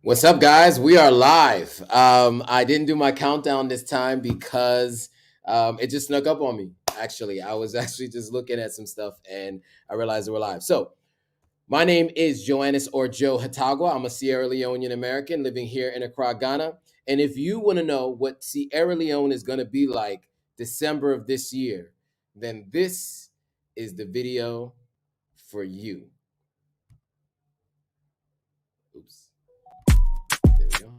What's up, guys? We are live. I didn't do my countdown this time because it just snuck up on me. Actually, I was actually just looking at some stuff and I realized we're live. So, my name is Joannis or Joe Hatagua. I'm a Sierra Leonean American living here in Accra, Ghana. And if you want to know what Sierra Leone is going to be like December of this year, then this is the video for you. Oops. There we go.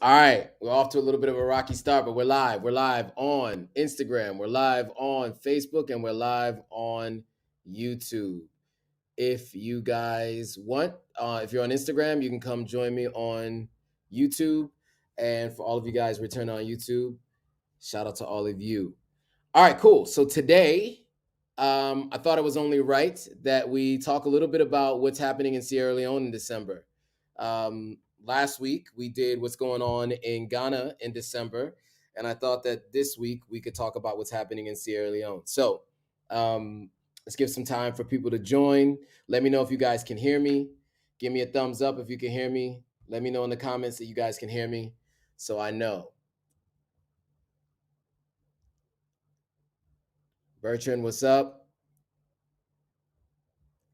All right, we're off to a little bit of a rocky start, but we're live. We're live on Instagram, we're live on Facebook, and we're live on YouTube. If you guys want, if you're on Instagram, you can come join me on YouTube. And for all of you guys returning on YouTube, shout out to all of you. All right, cool. So today, I thought it was only right that we talk a little bit about what's happening in Sierra Leone in December. Last week, we did what's going on in Ghana in December, and I thought that this week we could talk about what's happening in Sierra Leone. So let's give some time for people to join. Let me know if you guys can hear me. Give me a thumbs up if you can hear me. Let me know in the comments that you guys can hear me so I know. Bertrand, what's up?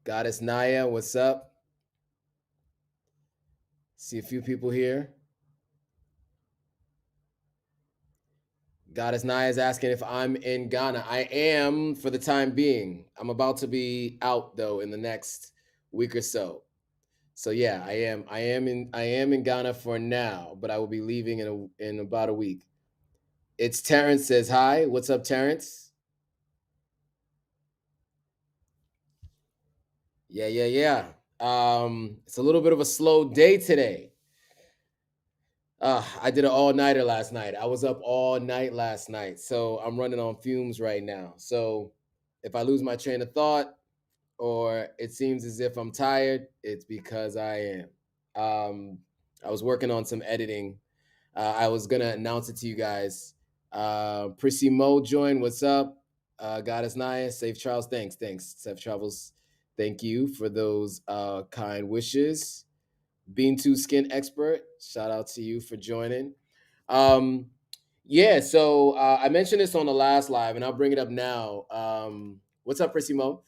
Goddess Naya, what's up? See a few people here. Goddess Naya is asking if I'm in Ghana. I am for the time being. I'm about to be out though in the next week or so. So yeah, I am. I am in Ghana for now, but I will be leaving in about a week. It's Terrence says hi. What's up, Terrence? Yeah, yeah, yeah. It's a little bit of a slow day today. I did an all-nighter last night. I was up all night last night, so I'm running on fumes right now. So if I lose my train of thought or it seems as if I'm tired, it's because I am. I was working on some editing. I was gonna announce it to you guys. Prissy Mo joined. What's up? Goddess Naya, safe travels. Thanks. Safe travels. Thank you for those kind wishes. Bean to Skin Expert, shout out to you for joining. Um, yeah, so I mentioned this on the last live, and I'll bring it up now. What's up, Prissimo?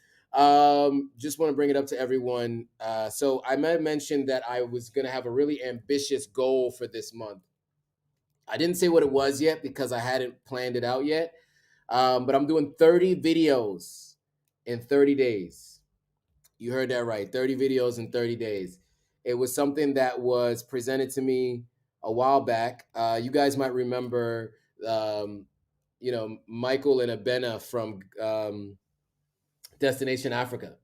Just want to bring it up to everyone. So I might mention that I was going to have a really ambitious goal for this month. I didn't say what it was yet because I hadn't planned it out yet. But I'm doing 30 videos in 30 days. You heard that right. 30 videos in 30 days. It was something that was presented to me a while back. You guys might remember, um, Michael and Abena from Destination Africa.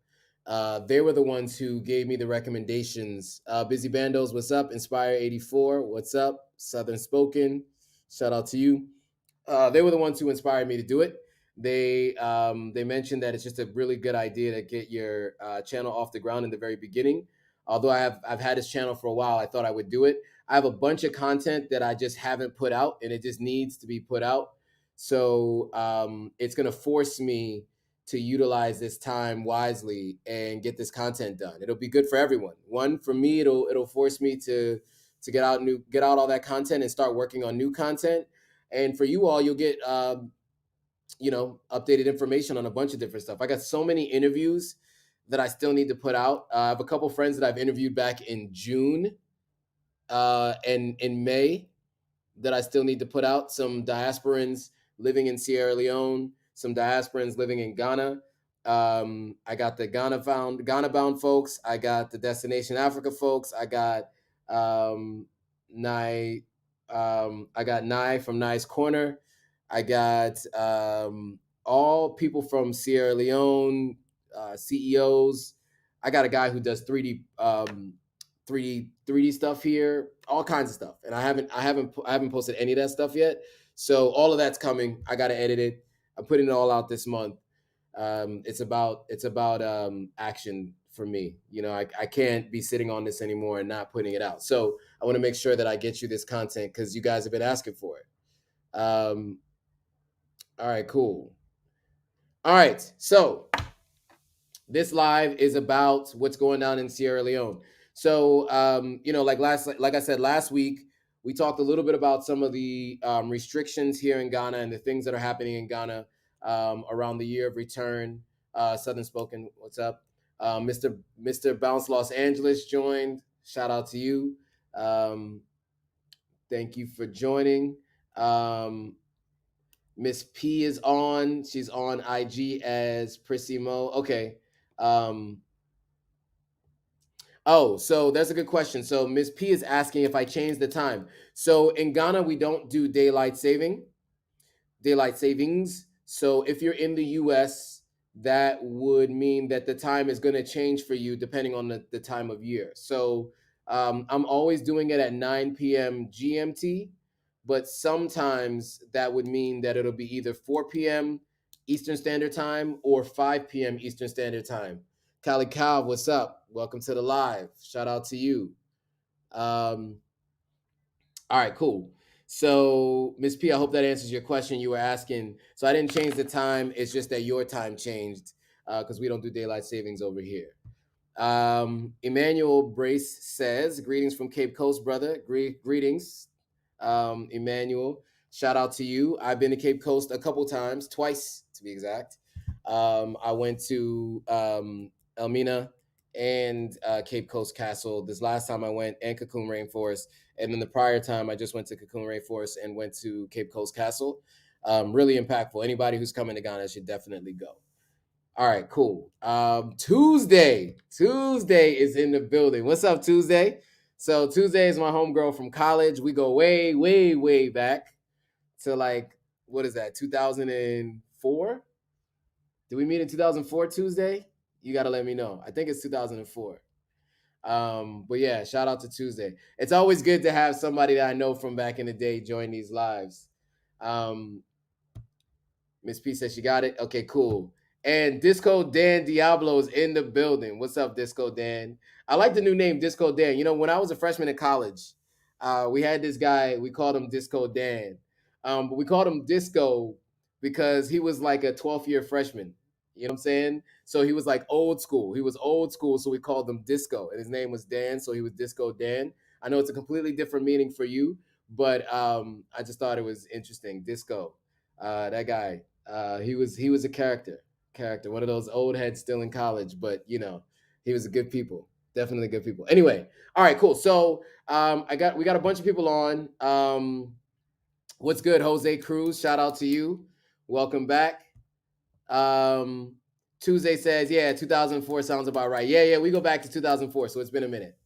They were the ones who gave me the recommendations. Busy Bandos, what's up? Inspire 84, what's up? Southern Spoken, shout out to you. They were the ones who inspired me to do it. They mentioned that it's just a really good idea to get your channel off the ground in the very beginning. Although I've had this channel for a while, I thought I would do it. I have a bunch of content that I just haven't put out, and it just needs to be put out. So it's going to force me to utilize this time wisely and get this content done. It'll be good for everyone. One, for me, it'll force me to get out all that content and start working on new content. And for you all, you'll get updated information on a bunch of different stuff. I got so many interviews that I still need to put out. I have a couple friends that I've interviewed back in June and in May that I still need to put out. Some diasporans living in Sierra Leone, some diasporans living in Ghana. I got the Ghana bound folks. I got the Destination Africa folks. I got Nye. I got Nye from Nye's Corner. I got all people from Sierra Leone, CEOs. I got a guy who does 3D stuff here, all kinds of stuff, and I haven't posted any of that stuff yet. So all of that's coming. I got to edit it. I'm putting it all out this month. It's about action for me. I can't be sitting on this anymore and not putting it out. So I want to make sure that I get you this content because you guys have been asking for it. Um, all right, cool. All right, so this live is about what's going on in Sierra Leone. So, like I said last week, we talked a little bit about some of the restrictions here in Ghana and the things that are happening in Ghana around the year of return. Southern Spoken, what's up? Mr. Bounce Los Angeles joined. Shout out to you. Um, thank you for joining. Miss P is on. She's on IG as Prissimo. Okay. Um, Oh, so that's a good question. So Miss P is asking if I change the time. So in Ghana, we don't do daylight savings. So if you're in the US, that would mean that the time is going to change for you depending on the time of year. So I'm always doing it at 9 p.m. GMT, but sometimes that would mean that it'll be either 4 p.m. Eastern Standard Time or 5 p.m. Eastern Standard Time. Kali Cow, what's up? Welcome to the live. Shout out to you. Um, all right, cool. So, Miss P, I hope that answers your question you were asking. So, I didn't change the time. It's just that your time changed because we don't do daylight savings over here. Emmanuel Brace says, "Greetings from Cape Coast, brother. Greetings, Emmanuel. Shout out to you. I've been to Cape Coast a couple times, twice to be exact. I went to Elmina and Cape Coast Castle. This last time I went, and Cocoon Rainforest, and then the prior time I just went to Cocoon Rainforest and went to Cape Coast Castle. Really impactful. Anybody who's coming to Ghana should definitely go. All right, cool. Tuesday is in the building. What's up, Tuesday? So Tuesday is my homegirl from college. We go way, way, way back to like what is that? 2004? Did we meet in 2004 Tuesday? You got to let me know. I think it's 2004. But yeah, shout out to Tuesday. It's always good to have somebody that I know from back in the day join these lives. Miss P says she got it. Okay, cool. And Disco Dan Diablo is in the building. What's up, Disco Dan? I like the new name, Disco Dan. You know, when I was a freshman in college, we had this guy. We called him Disco Dan, but we called him Disco because he was like a 12th year freshman. You know what I'm saying? So he was like old school. He was old school, so we called him Disco, and his name was Dan, so he was Disco Dan. I know it's a completely different meaning for you, but I just thought it was interesting. Disco, that guy. He was a character, one of those old heads still in college, but you know, he was a good people, definitely good people. Anyway, all right, cool. So we got a bunch of people on. What's good, Jose Cruz? Shout out to you. Welcome back. Um, Tuesday says, yeah, 2004 sounds about right. Yeah, we go back to 2004, so it's been a minute.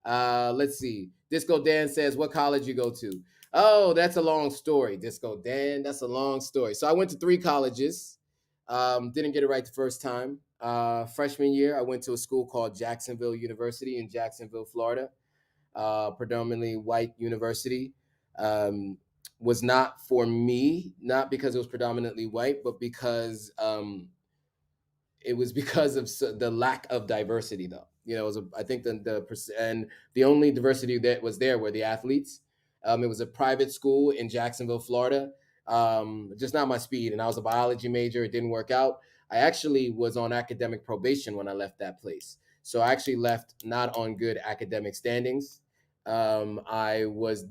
Let's see. Disco Dan says, what college you go to? Oh, that's a long story, Disco Dan. That's a long story. So I went to 3 colleges. Didn't get it right the first time. Freshman year, I went to a school called Jacksonville University in Jacksonville, Florida. Predominantly white university. Was not for me, not because it was predominantly white, but because it was because of the lack of diversity, though. You know, I think and the only diversity that was there were the athletes. It was a private school in Jacksonville, Florida. Just not my speed, and I was a biology major. It didn't work out. I actually was on academic probation when I left that place, so I actually left not on good academic standings. I was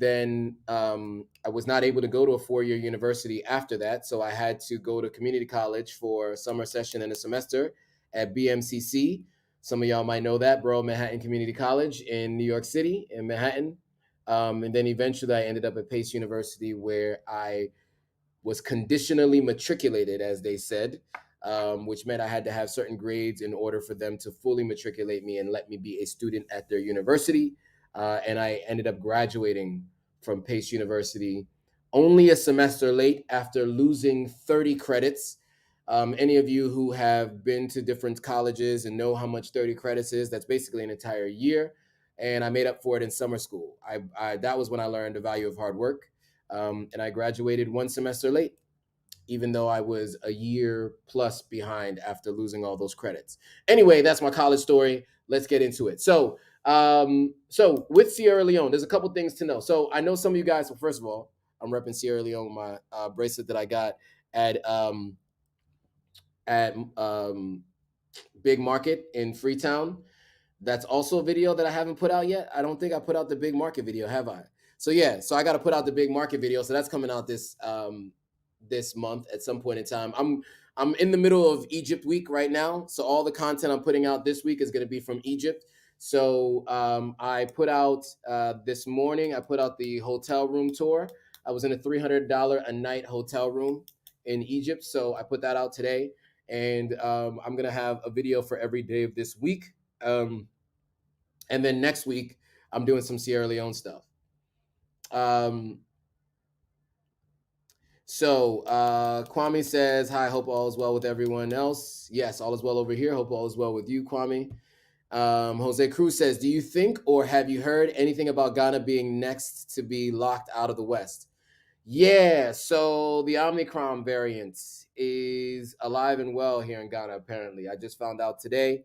not able to go to a 4-year university after that, so I had to go to community college for a summer session and a semester at BMCC. Some of y'all might know that, Borough Manhattan Community College in New York City, in Manhattan. And then eventually I ended up at Pace University, where I was conditionally matriculated, as they said, which meant I had to have certain grades in order for them to fully matriculate me and let me be a student at their university. And I ended up graduating from Pace University only a semester late after losing 30 credits. Any of you who have been to different colleges and know how much 30 credits is, that's basically an entire year. And I made up for it in summer school. That was when I learned the value of hard work. And I graduated 1 semester late, even though I was a year plus behind after losing all those credits. Anyway, that's my college story. Let's get into it. So with Sierra Leone, there's a couple things to know. So I know some of you guys. Well, first of all, I'm repping Sierra Leone, my bracelet that I got at at Big Market in Freetown. That's also a video that I haven't put out yet. I don't think I put out the Big Market video, have I? So yeah, so I got to put out the Big Market video. So that's coming out this month at some point in time. I'm in the middle of Egypt week right now, so all the content I'm putting out this week is going to be from Egypt. So I put out this morning. I put out the hotel room tour. I was in a $300 a night hotel room in Egypt, so I put that out today, and I'm gonna have a video for every day of this week. And then next week, I'm doing some Sierra Leone stuff. Kwame says, hi, hope all is well with everyone else. Yes, all is well over here. Hope all is well with you, Kwame. Jose Cruz says, do you think or have you heard anything about Ghana being next to be locked out of the West? Yeah, so the Omicron variant is alive and well here in Ghana, apparently. I just found out today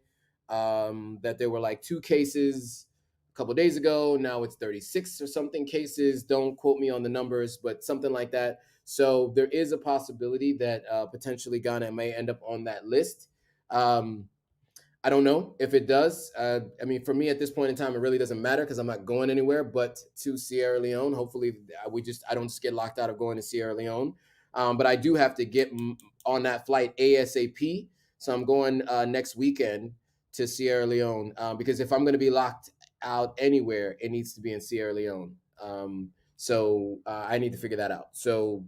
that there were like 2 cases a couple days ago. Now it's 36 or something cases. Don't quote me on the numbers, but something like that. So there is a possibility that potentially Ghana may end up on that list. I don't know if it does. I mean, for me at this point in time, it really doesn't matter because I'm not going anywhere but to Sierra Leone. Hopefully, I don't just get locked out of going to Sierra Leone. But I do have to get on that flight ASAP. So I'm going next weekend to Sierra Leone because if I'm going to be locked out anywhere, it needs to be in Sierra Leone. So I need to figure that out. So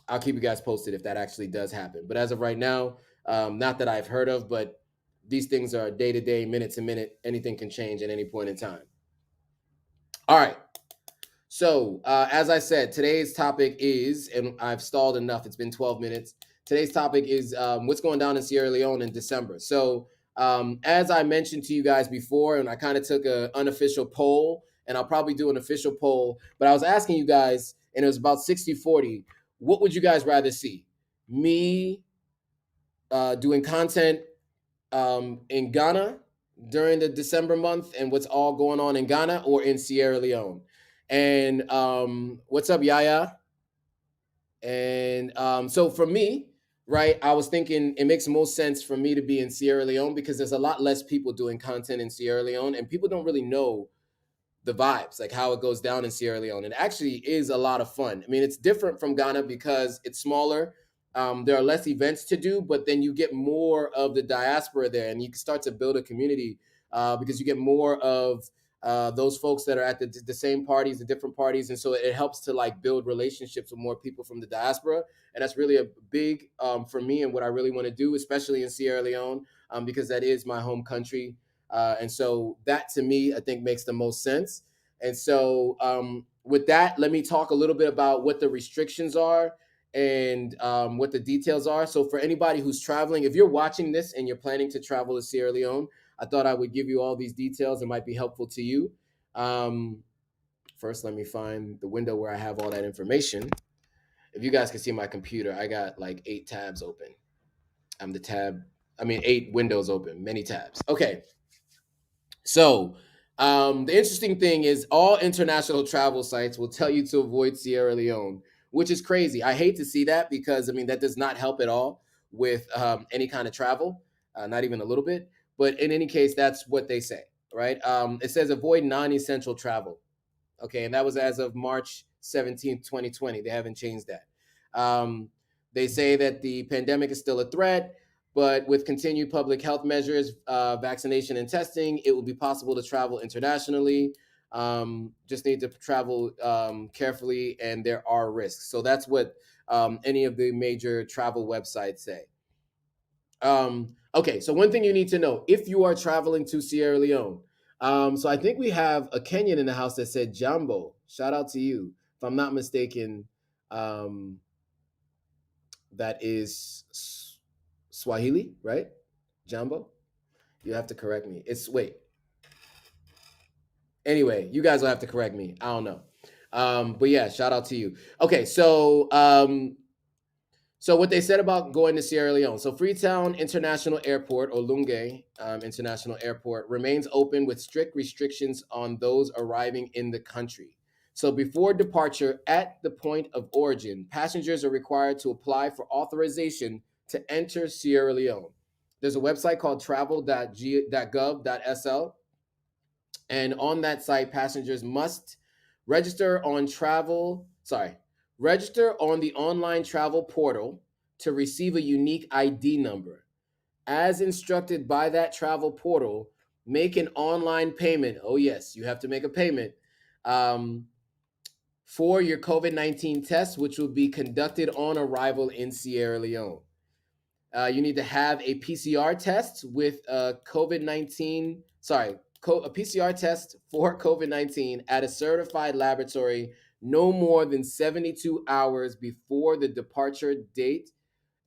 I'll keep you guys posted if that actually does happen. But as of right now, not that I've heard of, but these things are day to day, minute to minute. Anything can change at any point in time. All right. So, as I said, today's topic is, and I've stalled enough, it's been 12 minutes. Today's topic is what's going down in Sierra Leone in December. So, as I mentioned to you guys before, and I kind of took an unofficial poll, and I'll probably do an official poll, but I was asking you guys, and it was about 60-40. What would you guys rather see? Me doing content in Ghana during the December month and what's all going on in Ghana or in Sierra Leone? And what's up, Yaya? And so for me, right, I was thinking it makes most sense for me to be in Sierra Leone because there's a lot less people doing content in Sierra Leone and people don't really know the vibes, like how it goes down in Sierra Leone. It actually is a lot of fun. I mean, it's different from Ghana because it's smaller. There are less events to do, but then you get more of the diaspora there and you can start to build a community because you get more of those folks that are at the same parties, the different parties. And so it helps to like build relationships with more people from the diaspora. And that's really a big for me and what I really want to do, especially in Sierra Leone, because that is my home country. And so that to me, I think makes the most sense. And so with that, let me talk a little bit about what the restrictions are and what the details are. So for anybody who's traveling, if you're watching this and you're planning to travel to Sierra Leone, I thought I would give you all these details. It might be helpful to you. First, let me find the window where I have all that information. If you guys can see my computer, I got like 8 tabs open. 8 windows open, many tabs. Okay. So the interesting thing is all international travel sites will tell you to avoid Sierra Leone, which is crazy. I hate to see that because, I mean, that does not help at all with any kind of travel, not even a little bit. But in any case, that's what they say, right? It says avoid non-essential travel. Okay, and that was as of March 17th, 2020. They haven't changed that. They say that the pandemic is still a threat, but with continued public health measures, vaccination and testing, it will be possible to travel internationally. Just need to travel carefully, and there are risks. So that's what any of the major travel websites say. Okay, so one thing you need to know if you are traveling to Sierra Leone. So I think we have a Kenyan in the house that said Jambo. Shout out to you. If I'm not mistaken, that is Swahili, right? Jambo? You have to correct me. Anyway, you guys will have to correct me. I don't know. But yeah, shout out to you. Okay, so what they said about going to Sierra Leone. So Freetown International Airport, or Lunge International Airport, remains open with strict restrictions on those arriving in the country. So before departure at the point of origin, passengers are required to apply for authorization to enter Sierra Leone. There's a website called travel.gov.sl, and on that site, passengers must register on travel, sorry, register on the online travel portal to receive a unique ID number. As instructed by that travel portal, make an online payment. Oh, yes, you have to make a payment um, for your COVID 19 test, which will be conducted on arrival in Sierra Leone. You need to have a PCR test with COVID 19, sorry, a PCR test for COVID 19 at a certified laboratory no more than 72 hours before the departure date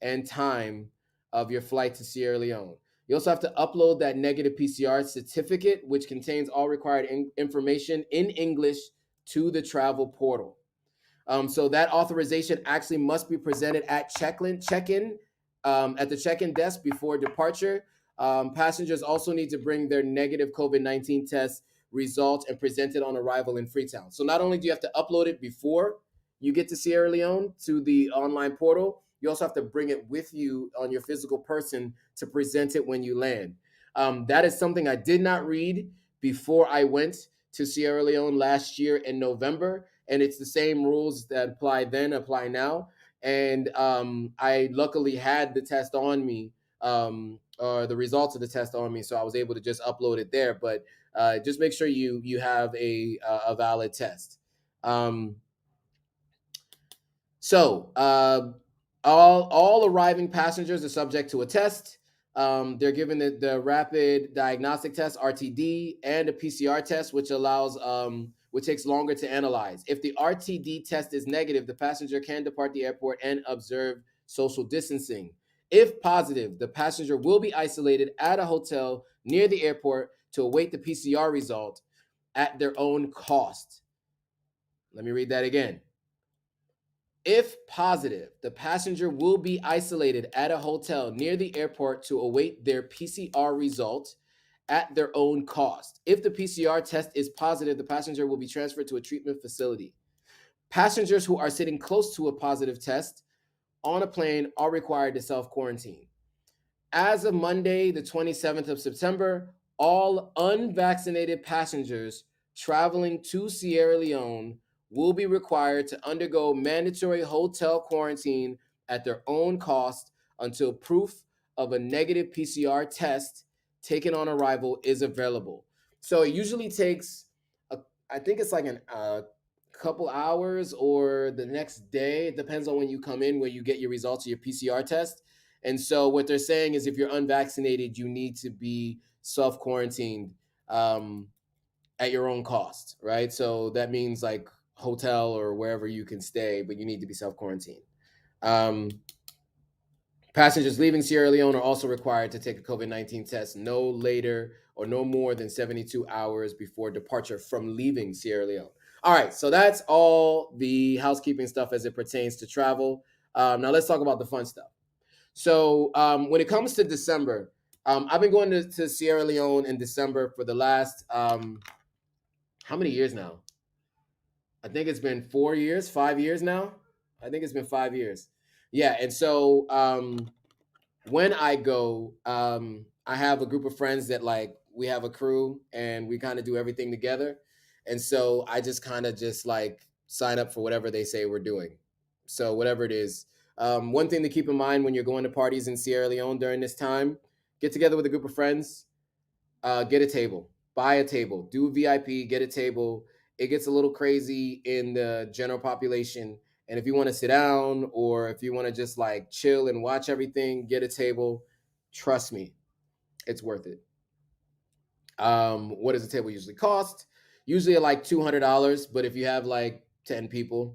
and time of your flight to Sierra Leone. You also have to upload that negative PCR certificate, which contains all required information in English, to the travel portal. So that authorization actually must be presented at check-in, at the check-in desk before departure. Passengers also need to bring their negative COVID-19 test results and present it on arrival in Freetown. So not only do you have to upload it before you get to Sierra Leone to the online portal, you also have to bring it with you on your physical person to present it when you land. That is something I did not read before I went to Sierra Leone last year in November, and it's the same rules that apply then apply now. And I luckily had the test on me, or the results of the test on me, so I was able to just upload it there. But just make sure you have a valid test. Um, so all arriving passengers are subject to a test. They're given the rapid diagnostic test (RTD) and a PCR test, which takes longer to analyze. If the RTD test is negative, the passenger can depart the airport and observe social distancing. If positive, the passenger will be isolated at a hotel near the airport to await the PCR result at their own cost. Let me read that again. If positive, the passenger will be isolated at a hotel near the airport to await their PCR result at their own cost. If the PCR test is positive, the passenger will be transferred to a treatment facility. Passengers who are sitting close to a positive test on a plane are required to self quarantine. As of Monday, the 27th of September, all unvaccinated passengers traveling to Sierra Leone will be required to undergo mandatory hotel quarantine at their own cost until proof of a negative PCR test taken on arrival is available. So it usually takes, I think it's like a couple hours or the next day. It depends on when you come in, where you get your results of your PCR test. And so what they're saying is if you're unvaccinated, you need to be self quarantined at your own cost, right? So that means like hotel or wherever you can stay, but you need to be self quarantined. Um, Passengers leaving Sierra Leone are also required to take a COVID 19 test no later or no more than 72 hours before departure from leaving Sierra Leone. All right, so that's all the housekeeping stuff as it pertains to travel. Now let's talk about the fun stuff. So when it comes to December, I've been going to Sierra Leone in December for the last how many years now? I think it's been 4 years, 5 years now. I think it's been 5 years. Yeah, and so when I go, I have a group of friends that like we have a crew and we kind of do everything together. And so I just kind of just like sign up for whatever they say we're doing. So whatever it is. One thing to keep in mind when you're going to parties in Sierra Leone during this time, get together with a group of friends, get a table, buy a table, do VIP, get a table. It gets a little crazy in the general population. And if you want to sit down or if you want to just like chill and watch everything, get a table. Trust me, it's worth it. What does a table usually cost? Usually like $200, but if you have like 10 people,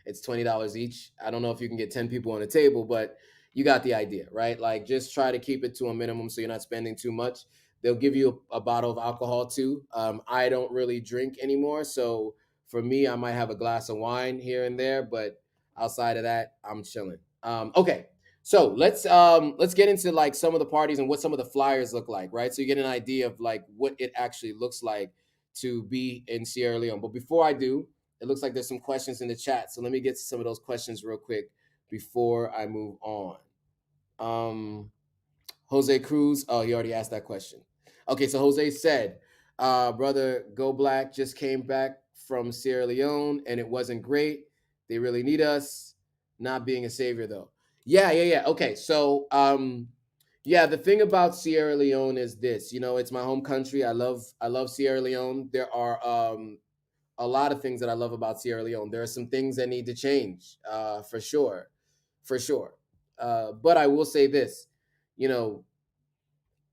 it's $20 each. I don't know if you can get 10 people on a table, but you got the idea, right? Like just try to keep it to a minimum so you're not spending too much. They'll give you a bottle of alcohol too. I don't really drink anymore, so for me, I might have a glass of wine here and there, but outside of that, I'm chilling. Okay, so let's get into like some of the parties and what some of the flyers look like, right? So you get an idea of like what it actually looks like to be in Sierra Leone. But before I do, It looks like there's some questions in the chat. So let me get to some of those questions real quick before I move on. Um, Jose Cruz. Oh, you already asked that question. Okay, so Jose said, brother, Go Black just came back from Sierra Leone and it wasn't great. They really need us. Not being a savior though. Yeah. Okay, so yeah, the thing about Sierra Leone is this. It's my home country. I love Sierra Leone. There are a lot of things that I love about Sierra Leone. There are some things that need to change, for sure, for sure. But I will say this, you know,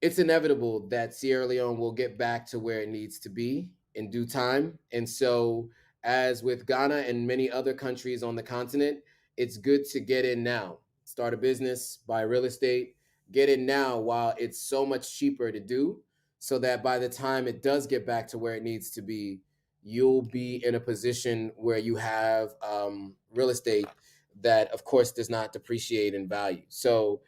it's inevitable that Sierra Leone will get back to where it needs to be in due time. And so, as with Ghana and many other countries on the continent, it's good to get in now. Start a business, buy real estate, get in now while it's so much cheaper to do, so that by the time it does get back to where it needs to be, you'll be in a position where you have real estate that, of course, does not depreciate in value. So,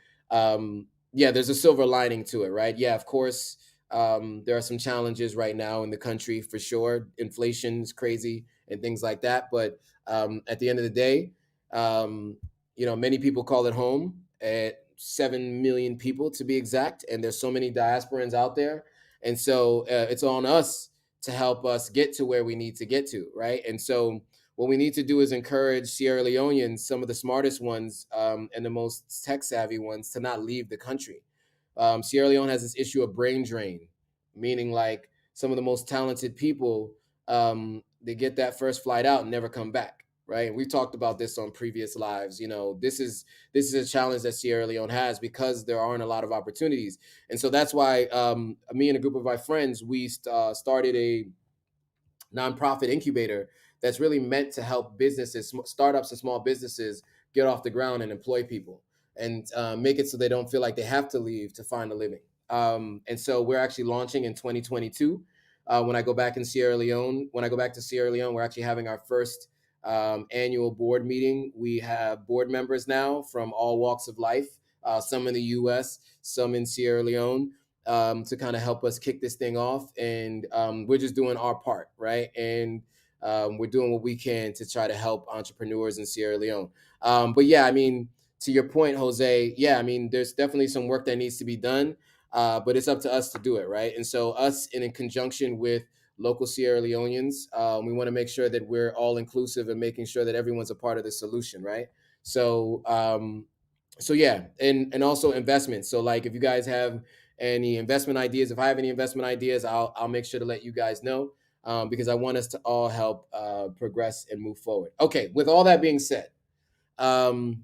yeah, there's a silver lining to it, right? Yeah, of course, there are some challenges right now in the country for sure. Inflation is crazy and things like that. But at the end of the day, um, many people call it home. At 7 million people to be exact, and there's so many diasporans out there, and so it's on us to help us get to where we need to get to, right? And so what we need to do is encourage Sierra Leoneans, some of the smartest ones and the most tech savvy ones, to not leave the country. Sierra Leone has this issue of brain drain, meaning like some of the most talented people, they get that first flight out and never come back, right? And we've talked about this on previous lives. This is a challenge that Sierra Leone has because there aren't a lot of opportunities, and so that's why me and a group of my friends we started a nonprofit incubator that's really meant to help businesses, startups, and small businesses get off the ground and employ people and make it so they don't feel like they have to leave to find a living. And so we're actually launching in 2022. When I go back in Sierra Leone, when I go back to Sierra Leone, we're actually having our first annual board meeting. We have board members now from all walks of life, some in the U.S., some in Sierra Leone, to kind of help us kick this thing off. And we're just doing our part, right? And we're doing what we can to try to help entrepreneurs in Sierra Leone. But yeah, I mean, to your point, Jose, yeah, I mean, there's definitely some work that needs to be done, but it's up to us to do it, right? And so, us in conjunction with local Sierra Leoneans, we want to make sure that we're all inclusive and making sure that everyone's a part of the solution, right? So, so yeah, and also investments. So, like, if you guys have any investment ideas, if I have any investment ideas, I'll make sure to let you guys know, because I want us to all help progress and move forward. Okay, with all that being said, um,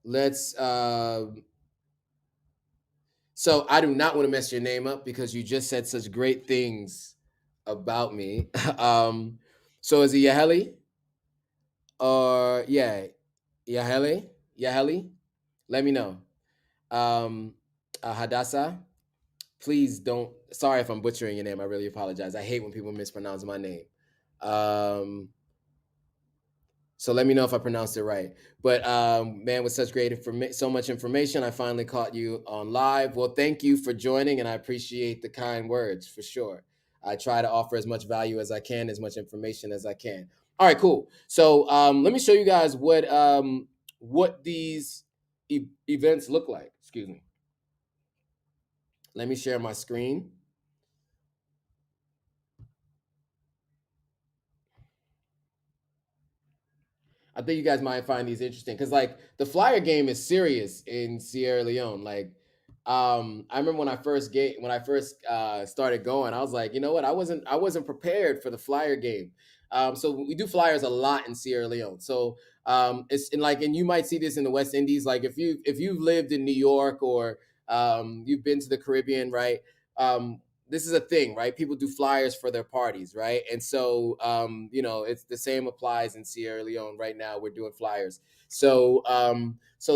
let's. So I do not want to mess your name up because you just said such great things about me. So is it Yaheli or yeah, Yaheli? Let me know. Um, Hadassah. Please don't. Sorry if I'm butchering your name. I really apologize. I hate when people mispronounce my name. Um, so let me know if I pronounced it right. But man, with such great so much information, I finally caught you on live. Well, thank you for joining, and I appreciate the kind words for sure. I try to offer as much value as I can, as much information as I can. All right, cool. So let me show you guys what these events look like. Excuse me. Let me share my screen. I think you guys might find these interesting because like the flyer game is serious in Sierra Leone. Like, I remember when I first started going, I was like, you know what, I wasn't prepared for the flyer game. So we do flyers a lot in Sierra Leone. So it's and like, and you might see this in the West Indies. Like if you've lived in New York or you've been to the Caribbean, right? This is a thing, right? People do flyers for their parties, right? And so, it's the same applies in Sierra Leone right now. We're doing flyers. So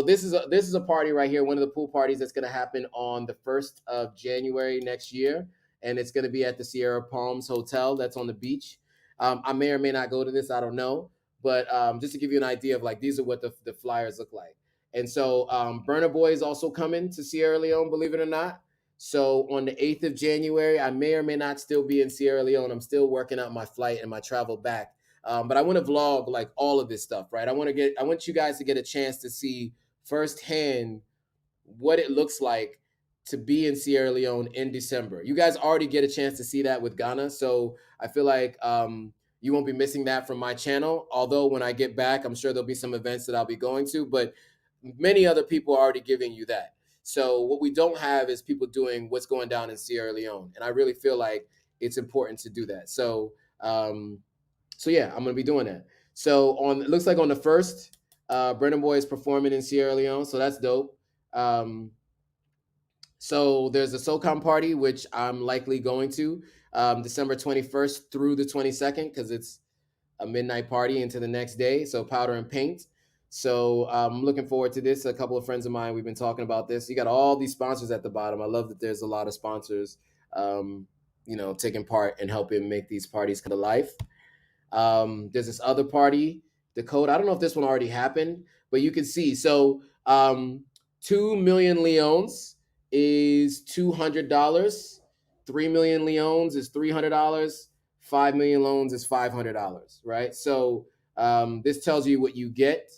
this is a party right here, one of the pool parties that's going to happen on the 1st of January next year, and it's going to be at the Sierra Palms Hotel that's on the beach. I may or may not go to this, I don't know, but just to give you an idea of like these are what the flyers look like. And so Burner Boy is also coming to Sierra Leone, believe it or not. So on the 8th of January, I may or may not still be in Sierra Leone. I'm still working out my flight and my travel back. But I want to vlog like all of this stuff, right? I want you guys to get a chance to see firsthand what it looks like to be in Sierra Leone in December. You guys already get a chance to see that with Ghana, so I feel like you won't be missing that from my channel. Although when I get back, I'm sure there'll be some events that I'll be going to, but many other people are already giving you that. So what we don't have is people doing what's going down in Sierra Leone, and I really feel like it's important to do that. Um, so yeah, I'm gonna be doing that. So on it looks like on the first, Brennan Boy is performing in Sierra Leone, so that's dope. Um, so there's a SOCOM party, which I'm likely going to December 21st through the 22nd because it's a midnight party into the next day. So powder and paint. So I'm looking forward to this. A couple of friends of mine, we've been talking about this. You got all these sponsors at the bottom. I love that there's a lot of sponsors, um, taking part and helping make these parties come to life. There's this other party, the code. I don't know if this one already happened, but you can see. So 2 million leones is $200. 3 million leones is $300. 5 million loans is $500. Right. So this tells you what you get.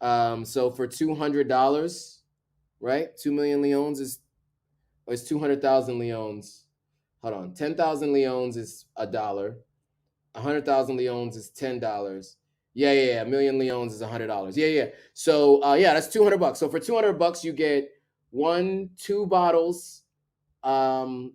So for $200, right? 2 million leones is 200,000 leones. Hold on, 10,000 leones is $1. 100,000 leones is $10. Yeah. A million leones is $100. Yeah. So yeah, that's $200. So for $200, you get two bottles, um,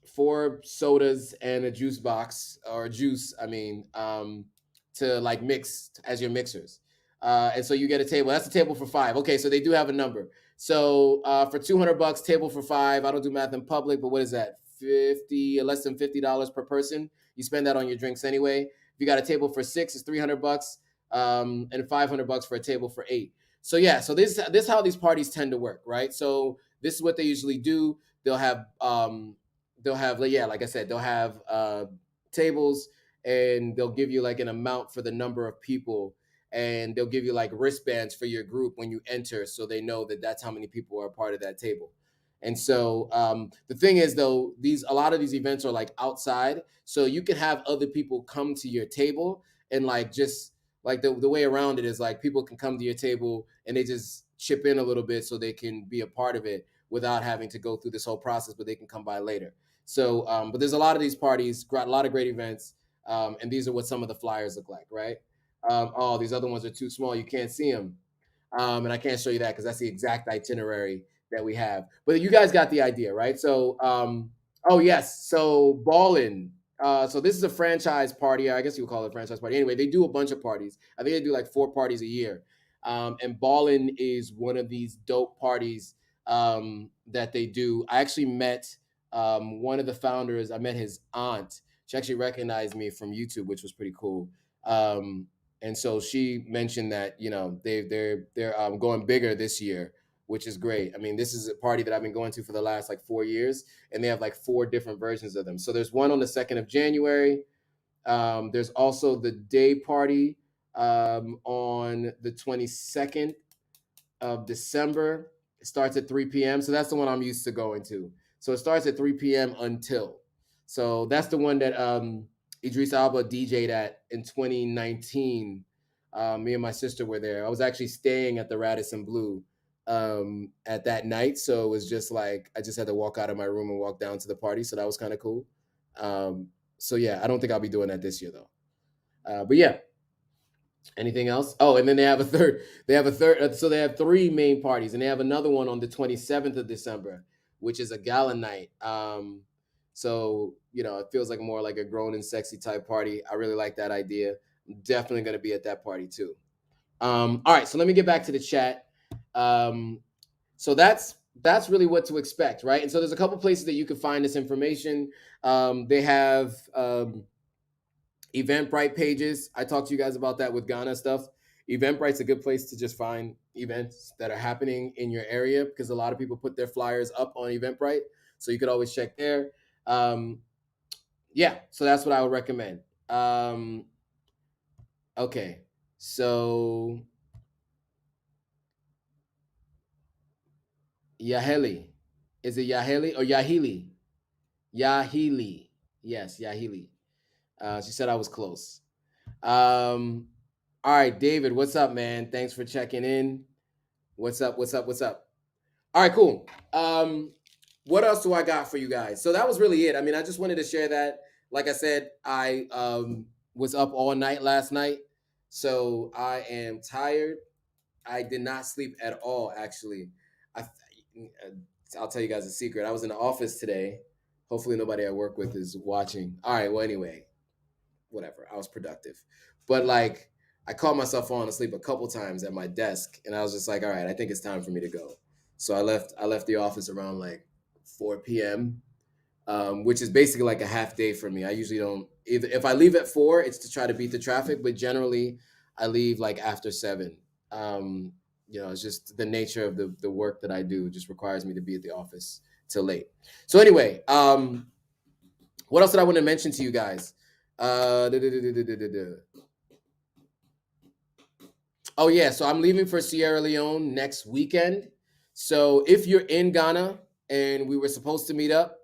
four sodas, and a juice box or juice. I mean, to like mix as your mixers. And so you get a table. That's a table for five. Okay, so they do have a number. So for $200, table for five. I don't do math in public, but what is that? 50 less than $50 per person. You spend that on your drinks anyway. If you got a table for six, it's $300, and $500 for a table for eight. So yeah, so this is how these parties tend to work, right? So this is what they usually do. They'll have yeah, like I said, they'll have tables, and they'll give you like an amount for the number of people, and they'll give you like wristbands for your group when you enter, so they know that that's how many people are part of that table. And so the thing is, though, these a lot of these events are like outside, so you can have other people come to your table, and like just like the way around it is like people can come to your table and they just chip in a little bit so they can be a part of it without having to go through this whole process, but they can come by later. So, but there's a lot of these parties, a lot of great events, and these are what some of the flyers look like, right? Oh, these other ones are too small; you can't see them, and I can't show you that because that's the exact itinerary that we have. But you guys got the idea, right? So, oh yes, so Ballin. So this is a franchise party. I guess you would call it a franchise party. Anyway, they do a bunch of parties. I think they do like 4 parties a year, and Ballin is one of these dope parties that they do. I actually met one of the founders. I met his aunt. She actually recognized me from YouTube, which was pretty cool. And so she mentioned that they're going bigger this year, which is great. I mean, this is a party that I've been going to for the last like 4 years, and they have like 4 different versions of them. So there's one on the 2nd of January. There's also the day party on the 22nd of December. It starts at 3 p.m. So that's the one I'm used to going to. So it starts at 3 p.m. until. So that's the one that Idris Alba DJ'd at in 2019. Me and my sister were there. I was actually staying at the Radisson Blue at that night. So it was just like I just had to walk out of my room and walk down to the party. So that was kind of cool. So yeah, I don't think I'll be doing that this year though. But yeah, anything else? Oh, and then they have a third. They have a third. So they have 3 main parties, and they have another one on the 27th of December, which is a gala night. So it feels like more like a grown and sexy type party. I really like that idea. I'm definitely going to be at that party too. All right, so let me get back to the chat. So that's really what to expect, right? And so there's a couple places that you can find this information. They have Eventbrite pages. I talked to you guys about that with Ghana stuff. Eventbrite's a good place to just find events that are happening in your area because a lot of people put their flyers up on Eventbrite. So you could always check there. Yeah, so that's what I would recommend. Okay, so Yaheli Is it Yahili or Yahili? Yahili. Yes, Yahili. She said I was close. Um, all right, David, what's up, man? Thanks for checking in. What's up? What's up? What's up? All right, cool. What else do I got for you guys? So that was really it. I mean, I just wanted to share that. Like I said, I was up all night last night, so I am tired. I did not sleep at all, actually. I, I'll tell you guys a secret. I was in the office today. Hopefully, nobody I work with is watching. All right. Well, anyway, whatever. I was productive, but like I caught myself falling asleep a couple times at my desk, and I was just like, all right, I think it's time for me to go. So I left. I left the office around like 4 p.m., which is basically like a half day for me. I usually don't either. If I leave at 4, it's to try to beat the traffic, but generally I leave like after 7. Um, it's just the nature of the work that I do just requires me to be at the office till late. So anyway, what else did I want to mention to you guys? Duh, duh, duh, duh, duh, duh, duh, duh. Oh yeah, so I'm leaving for Sierra Leone next weekend. So if you're in Ghana and we were supposed to meet up,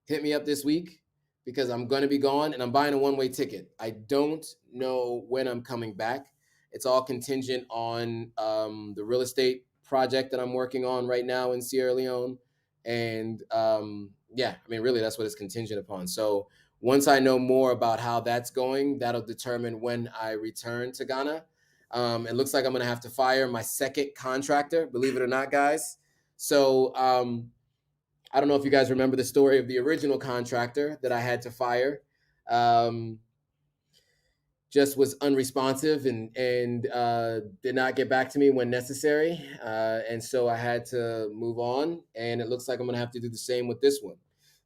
hit me up this week because I'm going to be gone and I'm buying a one-way ticket. I don't know when I'm coming back. It's all contingent on the real estate project that I'm working on right now in Sierra Leone. And yeah, I mean, really, that's what it's contingent upon. So once I know more about how that's going, that'll determine when I return to Ghana. It looks like I'm going to have to fire my second contractor, believe it or not, guys. So I don't know if you guys remember the story of the original contractor that I had to fire. Um, just was unresponsive and did not get back to me when necessary, and so I had to move on. And it looks like I'm gonna have to do the same with this one.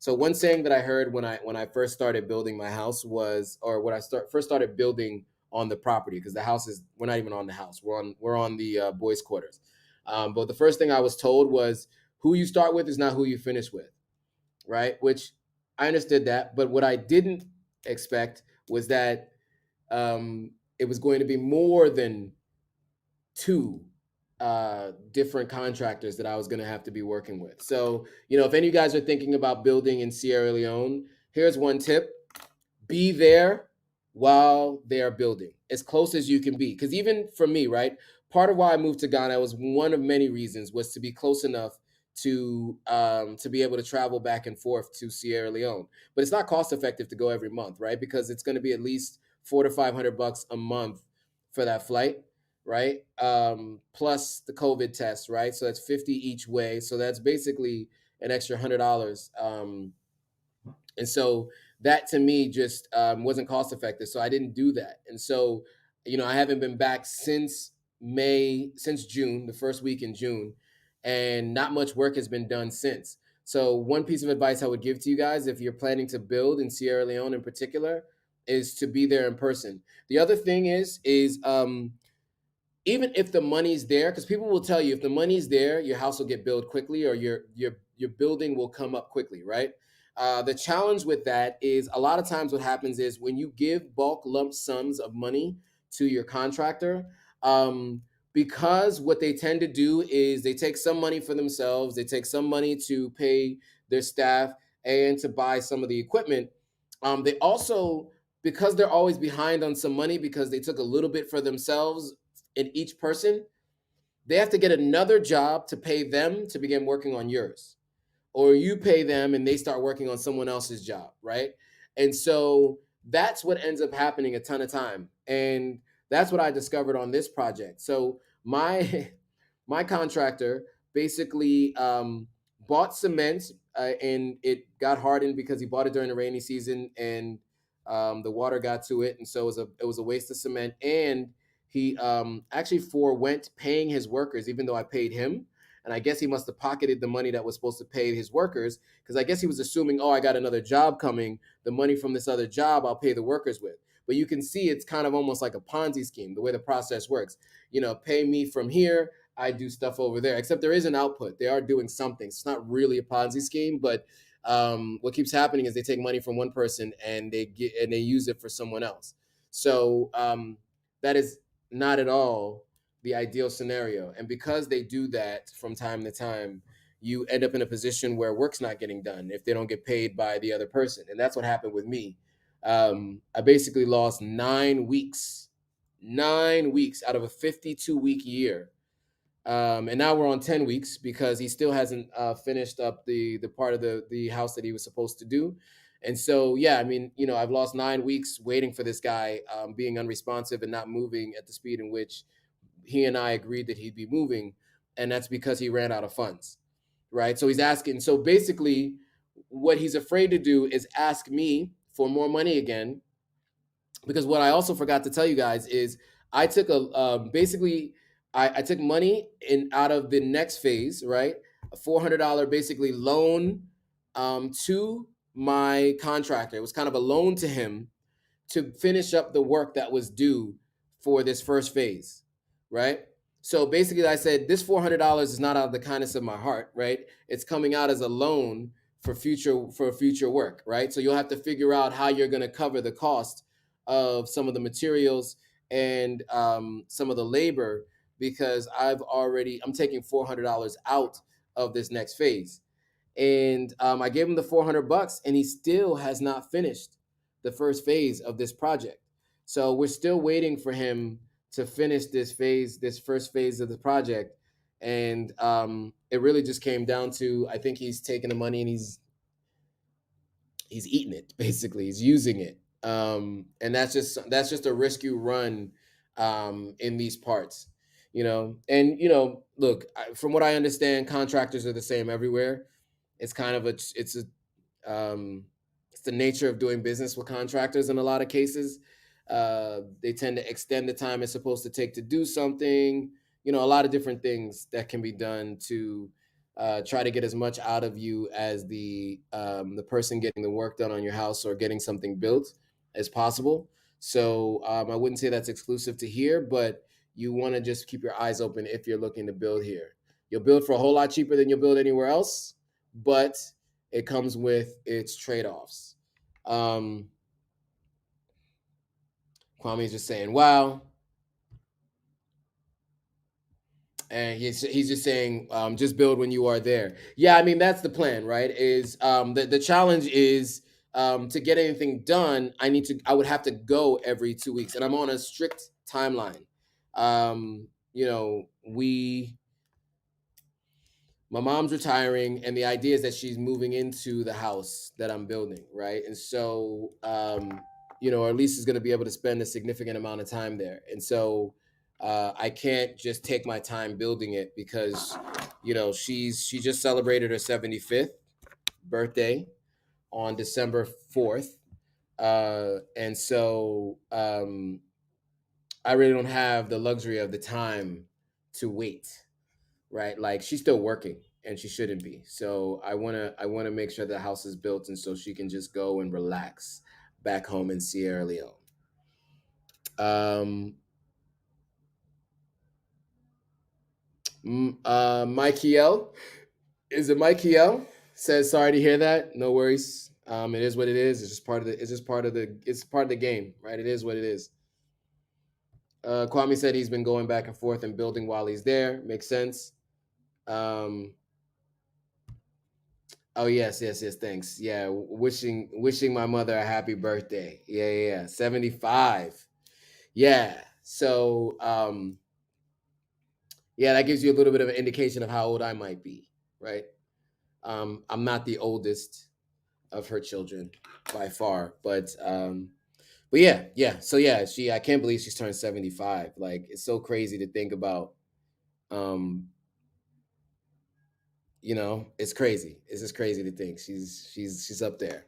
So one saying that I heard when I first started building my house was, or when I first started building on the property, because the house is we're not even on the house, we're on the boys' quarters. But the first thing I was told was, who you start with is not who you finish with, right? Which I understood that, but what I didn't expect was that it was going to be more than two different contractors that I was going to have to be working with. So, if any of you guys are thinking about building in Sierra Leone, here's one tip: be there while they are building as close as you can be. Because even for me, right, part of why I moved to Ghana was one of many reasons, was to be close enough to be able to travel back and forth to Sierra Leone. But it's not cost effective to go every month, right? Because it's going to be at least $400 to $500 a month for that flight, right? Plus the COVID test, right? So that's 50 each way. So that's basically an extra $100. And so that to me just wasn't cost effective. So I didn't do that. And so, I haven't been back since June, the first week in June, and not much work has been done since. So one piece of advice I would give to you guys, if you're planning to build in Sierra Leone in particular, is to be there in person. The other thing is even if the money's there, because people will tell you if the money's there, your house will get built quickly, or your building will come up quickly, right? The challenge with that is a lot of times what happens is when you give bulk lump sums of money to your contractor, because what they tend to do is they take some money for themselves, they take some money to pay their staff and to buy some of the equipment. They also, because they're always behind on some money because they took a little bit for themselves in each person, they have to get another job to pay them to begin working on yours, or you pay them and they start working on someone else's job, right? And so that's what ends up happening a ton of time. And that's what I discovered on this project. So my my contractor basically bought cement, and it got hardened because he bought it during the rainy season, and the water got to it, and so it was a waste of cement. And he actually forwent paying his workers, even though I paid him. And I guess he must have pocketed the money that was supposed to pay his workers, because I guess he was assuming, oh, I got another job coming. The money from this other job, I'll pay the workers with. But you can see it's kind of almost like a Ponzi scheme, the way the process works. Pay me from here, I do stuff over there. Except there is an output. They are doing something. It's not really a Ponzi scheme, but what keeps happening is they take money from one person and they use it for someone else. So that is not at all the ideal scenario. And because they do that from time to time, you end up in a position where work's not getting done if they don't get paid by the other person. And that's what happened with me. I basically lost 9 weeks, 9 weeks out of a 52-week year. And now we're on 10 weeks because he still hasn't finished up the part of the house that he was supposed to do. And so, yeah, I mean, I've lost 9 weeks waiting for this guy, being unresponsive and not moving at the speed in which he and I agreed that he'd be moving. And that's because he ran out of funds, right? So he's asking. So basically, what he's afraid to do is ask me for more money again, because what I also forgot to tell you guys is I took basically I took money in out of the next phase, right? A $400 basically loan to my contractor. It was kind of a loan to him to finish up the work that was due for this first phase, right? So basically, I said this $400 is not out of the kindness of my heart, right? It's coming out as a loan for future work, right? So you'll have to figure out how you're going to cover the cost of some of the materials and some of the labor, because I'm taking $400 out of this next phase. And I gave him the $400, and he still has not finished the first phase of this project. So we're still waiting for him to finish this first phase of the project. And it really just came down to, I think he's taking the money and he's eating it. Basically, he's using it. And that's just a risk you run in these parts. And look, from what I understand, contractors are the same everywhere. It's kind of it's the nature of doing business with contractors in a lot of cases. They tend to extend the time it's supposed to take to do something. A lot of different things that can be done to try to get as much out of you as the person getting the work done on your house or getting something built as possible. So I wouldn't say that's exclusive to here, but you want to just keep your eyes open if you're looking to build here. You'll build for a whole lot cheaper than you'll build anywhere else, but it comes with its trade-offs. Kwame's just saying, wow. And he's just saying, just build when you are there. Yeah, I mean, that's the plan, right? Is the challenge is to get anything done, I would have to go every 2 weeks, and I'm on a strict timeline. You know, we my mom's retiring, and the idea is that she's moving into the house that I'm building, right? And so our lease is going to be able to spend a significant amount of time there. And so I can't just take my time building it, because she just celebrated her 75th birthday on December 4th. And so I really don't have the luxury of the time to wait, right? Like, she's still working and she shouldn't be. So I want to make sure the house is built, and so she can just go and relax back home in Sierra Leone. Um, Michael, is it Michael? Says sorry to hear that. No worries. It is what it is. It's just part of the. It's just part of the. It's part of the game, right? It is what it is. Kwame said he's been going back and forth and building while he's there. Makes sense. Um, oh yes, yes, yes. Thanks. Yeah, wishing my mother a happy birthday. Yeah, yeah, yeah. 75. Yeah. So yeah, that gives you a little bit of an indication of how old I might be, right? I'm not the oldest of her children by far, but yeah, yeah. So yeah, I can't believe she's turned 75. Like, it's so crazy to think about. Um, it's crazy. It's just crazy to think she's up there.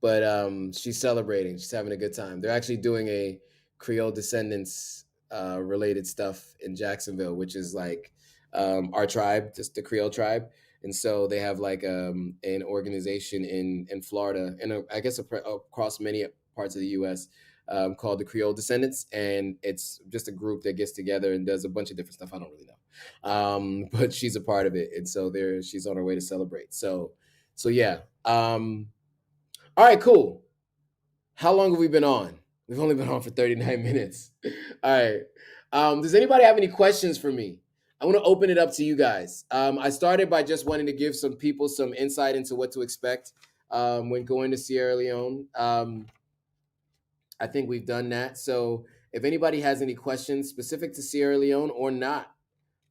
But she's celebrating. She's having a good time. They're actually doing a Creole descendants related stuff in Jacksonville, which is like our tribe, just the Creole tribe. And so they have like an organization in Florida, and I guess across many parts of the U.S. Called the Creole Descendants, and it's just a group that gets together and does a bunch of different stuff. I don't really know, but she's a part of it, and so she's on her way to celebrate. So yeah. All right, cool. How long have we been on? We've only been on for 39 minutes. All right. Does anybody have any questions for me? I want to open it up to you guys. I started by just wanting to give some people some insight into what to expect when going to Sierra Leone. I think we've done that. So if anybody has any questions specific to Sierra Leone or not,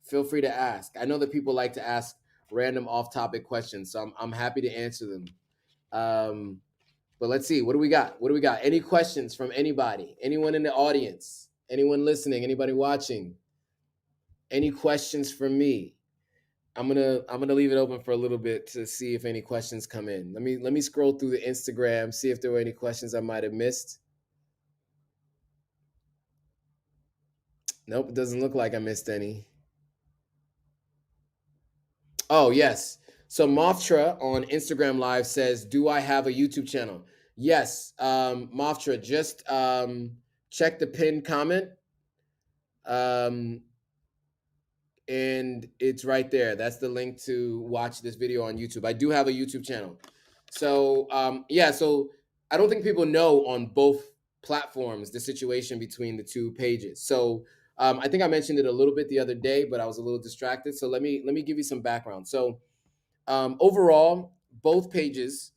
feel free to ask. I know that people like to ask random off-topic questions, so I'm happy to answer them. Um, but let's see, what do we got? What do we got? Any questions from anybody? Anyone in the audience? Anyone listening? Anybody watching? Any questions from me? I'm gonna leave it open for a little bit to see if any questions come in. Let me scroll through the Instagram, see if there were any questions I might have missed. Nope, it doesn't look like I missed any. Oh, yes. So Moftra on Instagram Live says, "Do I have a YouTube channel?" Yes, Moftra, just check the pinned comment, um, and it's right there. That's the link to watch this video on YouTube. I do have a YouTube channel. So yeah, so I don't think people know on both platforms the situation between the two pages. So I think I mentioned it a little bit the other day, but I was a little distracted. So let me give you some background. So overall, both pages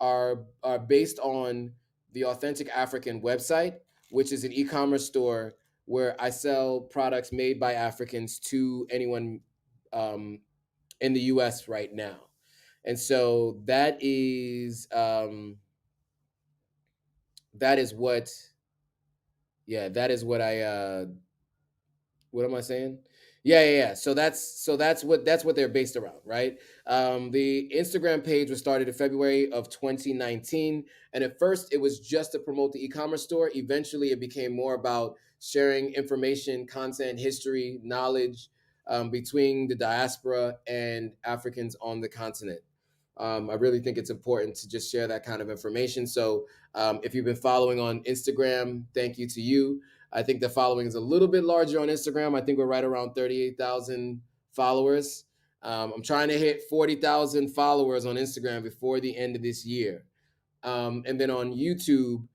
are based on the Authentic African website, which is an e-commerce store where I sell products made by Africans to anyone um, in the U.S. right now. And so that is what, yeah, that is what I what am I saying? Yeah. So that's what they're based around, right? The Instagram page was started in February of 2019, and at first it was just to promote the e-commerce store. Eventually, it became more about sharing information, content, history, knowledge between the diaspora and Africans on the continent. I really think it's important to just share that kind of information. So, if you've been following on Instagram, thank you to you. I think the following is a little bit larger on Instagram. I think we're right around 38,000 followers. I'm trying to hit 40,000 followers on Instagram before the end of this year. And then on YouTube,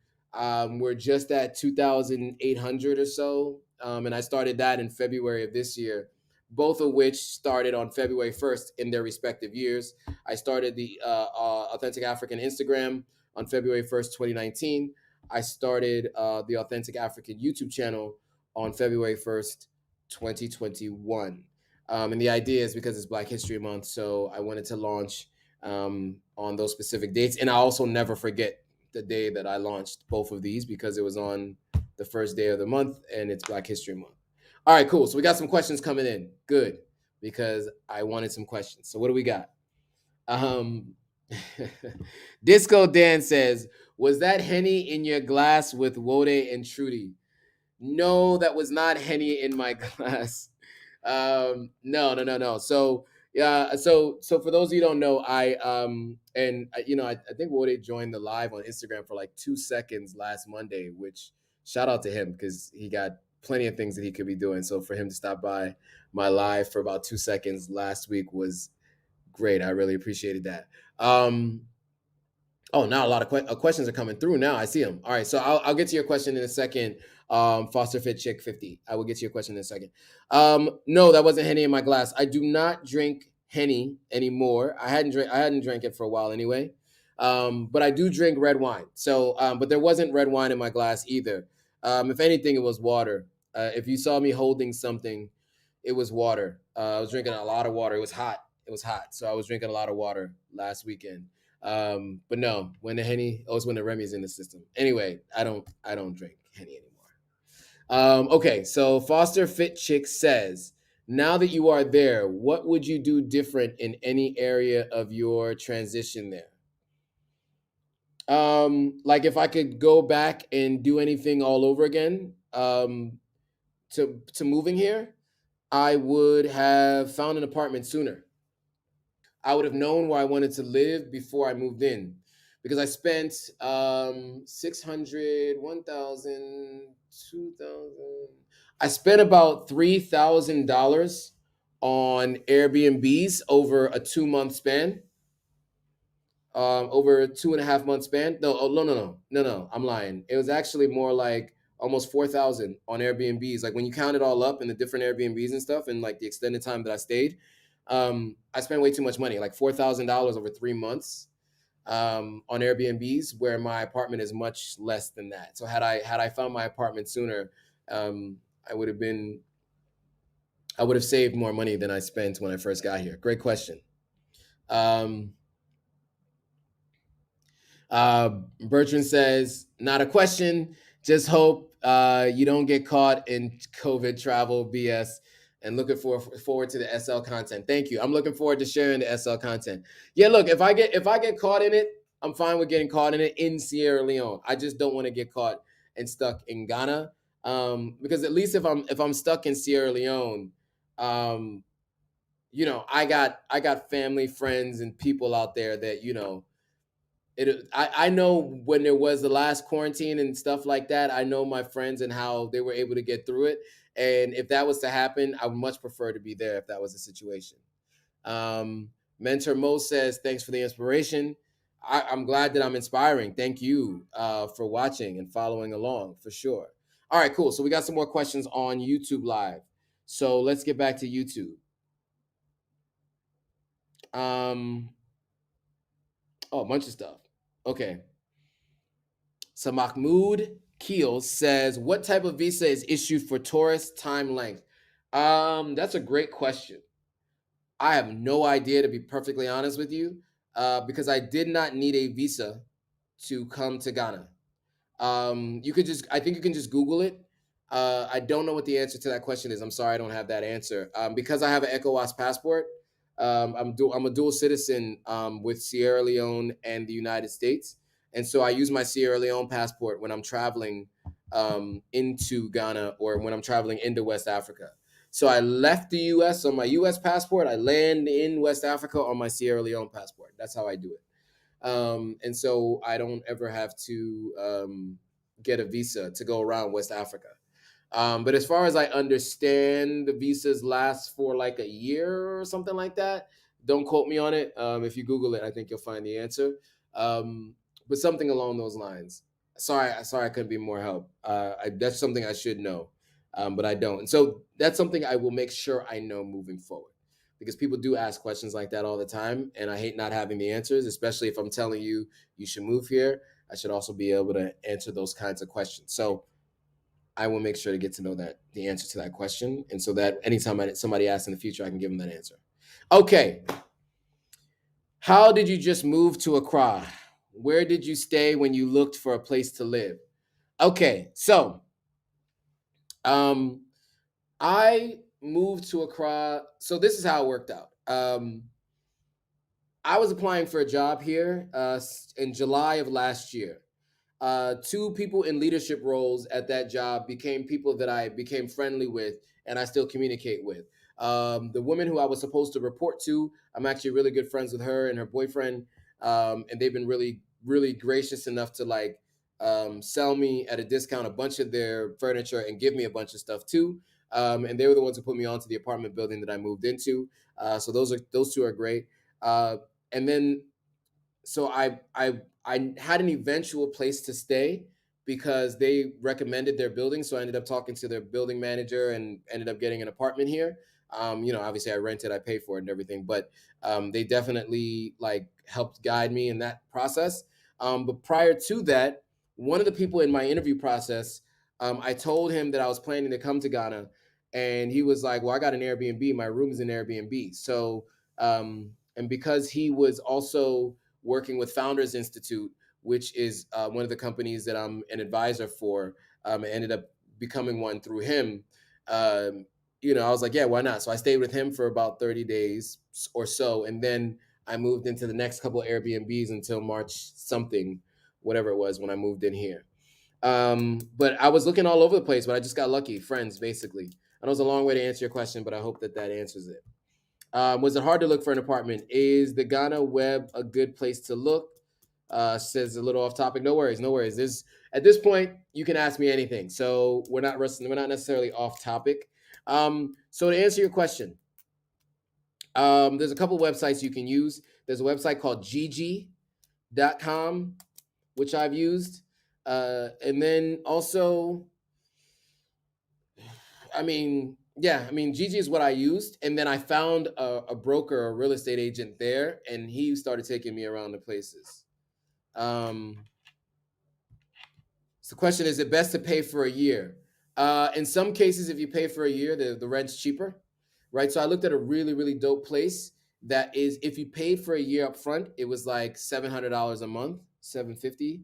we're just at 2,800 or so. And I started that in February of this year, both of which started on February 1st in their respective years. I started the Authentic African Instagram on February 1st, 2019. I started the Authentic African YouTube channel on February 1st, 2021. And the idea is because it's Black History Month, so I wanted to launch on those specific dates. And I also never forget the day that I launched both of these because it was on the first day of the month and it's Black History Month. All right, cool. So we got some questions coming in. Good, because I wanted some questions. So what do we got? Um, Disco Dan says, "Was that Henny in your glass with Wode and Trudy?" No, that was not Henny in my glass. No. So yeah, so for those of you who don't know, I think Wode joined the live on Instagram for like 2 seconds last Monday, which shout out to him because he got plenty of things that he could be doing. So for him to stop by my live for about 2 seconds last week was great. I really appreciated that. Oh, now a lot of questions are coming through. Now I see them. All right, so I'll get to your question in a second. Foster Fit Chick 50. I will get to your question in a second. No, that wasn't Henny in my glass. I do not drink Henny anymore. I hadn't drank it for a while anyway. But I do drink red wine. So, but there wasn't red wine in my glass either. If anything, it was water. If you saw me holding something, it was water. I was drinking a lot of water. It was hot. It was hot, so I was drinking a lot of water last weekend. But no, when the Henny, oh, it's when the Remy's in the system. Anyway, I don't drink Henny anymore. Okay, so Foster Fit Chick says, now that you are there, what would you do different in any area of your transition there? Like if I could go back and do anything all over again, to moving here, I would have found an apartment sooner. I would have known where I wanted to live before I moved in because I spent 600, 1,000, 2,000. I spent about $3,000 on Airbnbs over a 2 month span, over a 2.5 month span. No, oh, no. I'm lying. It was actually more like almost 4,000 on Airbnbs. Like when you count it all up and the different Airbnbs and stuff, and like the extended time that I stayed, I spent way too much money, like $4,000 over 3 months on Airbnbs, where my apartment is much less than that. So had I found my apartment sooner, um, I would have been I would have saved more money than I spent when I first got here. Great question. Um, Bertrand says, not a question. Just hope you don't get caught in COVID travel BS. And looking forward to the SL content. Thank you. I'm looking forward to sharing the SL content. Yeah, look, if I get caught in it, I'm fine with getting caught in it in Sierra Leone. I just don't want to get caught and stuck in Ghana, because at least if I'm stuck in Sierra Leone, um, I got family, friends, and people out there that I know when there was the last quarantine and stuff like that. I know my friends and how they were able to get through it. And if that was to happen, I would much prefer to be there if that was the situation. Um, Mentor Mo says, thanks for the inspiration. I'm glad that I'm inspiring. Thank you for watching and following along for sure. All right, cool. So we got some more questions on YouTube Live. So let's get back to YouTube. Oh, a bunch of stuff. Okay. So Mahmoud Keel says, what type of visa is issued for tourist time length? That's a great question. I have no idea, to be perfectly honest with you, because I did not need a visa to come to Ghana. I think you can just Google it. I don't know what the answer to that question is. I'm sorry, I don't have that answer. Because I have an ECOWAS passport. I'm a dual citizen with Sierra Leone and the United States, and so I use my Sierra Leone passport when I'm traveling into Ghana or when I'm traveling into West Africa. So I left the U.S. on my U.S. passport. I land in West Africa on my Sierra Leone passport. That's how I do it. And so I don't ever have to get a visa to go around West Africa. But as far as I understand, the visas last for like a year or something like that. Don't quote me on it. If you Google it, I think you'll find the answer. But something along those lines. Sorry, I couldn't be more help. That's something I should know, but I don't. And so that's something I will make sure I know moving forward, because people do ask questions like that all the time, and I hate not having the answers, especially if I'm telling you you should move here. I should also be able to answer those kinds of questions. So I will make sure to get to know the answer to that question, and so that anytime somebody asks in the future, I can give them that answer. Okay. How did you just move to Accra? Where did you stay when you looked for a place to live? Okay, so um, I moved to Accra. So this is how it worked out. I was applying for a job here in July of last year. Two people in leadership roles at that job became people that I became friendly with and I still communicate with. The woman who I was supposed to report to, I'm actually really good friends with her and her boyfriend. And they've been really, really gracious enough to sell me at a discount a bunch of their furniture and give me a bunch of stuff too. And they were the ones who put me onto the apartment building that I moved into. So those two are great. And then so I had an eventual place to stay because they recommended their building. So I ended up talking to their building manager and ended up getting an apartment here. Obviously I rented, I paid for it and everything, but they definitely helped guide me in that process. But prior to that, one of the people in my interview process, I told him that I was planning to come to Ghana, and he was like, "Well, I got an Airbnb. My room is an Airbnb." So, and because he was also working with Founders Institute, which is one of the companies that I'm an advisor for. I ended up becoming one through him. I was like, yeah, why not? So I stayed with him for about 30 days or so. And then I moved into the next couple of Airbnbs until March something, whatever it was, when I moved in here. But I was looking all over the place, but I just got lucky. Friends, basically. I know it's a long way to answer your question, but I hope that answers it. Was it hard to look for an apartment? Is the Ghana web a good place to look? Says a little off topic. No worries, no worries. At this point, you can ask me anything. So we're not necessarily off topic. So to answer your question, there's a couple websites you can use. There's a website called gg.com, which I've used. And then also I mean, yeah, I mean, Gigi is what I used, and then I found a broker, a real estate agent there, and he started taking me around the places. Um, so the question is it best to pay for a year? In some cases, if you pay for a year, the rent's cheaper, right? So I looked at a really, really dope place that is, if you paid for a year up front, it was like $700 a month, 750.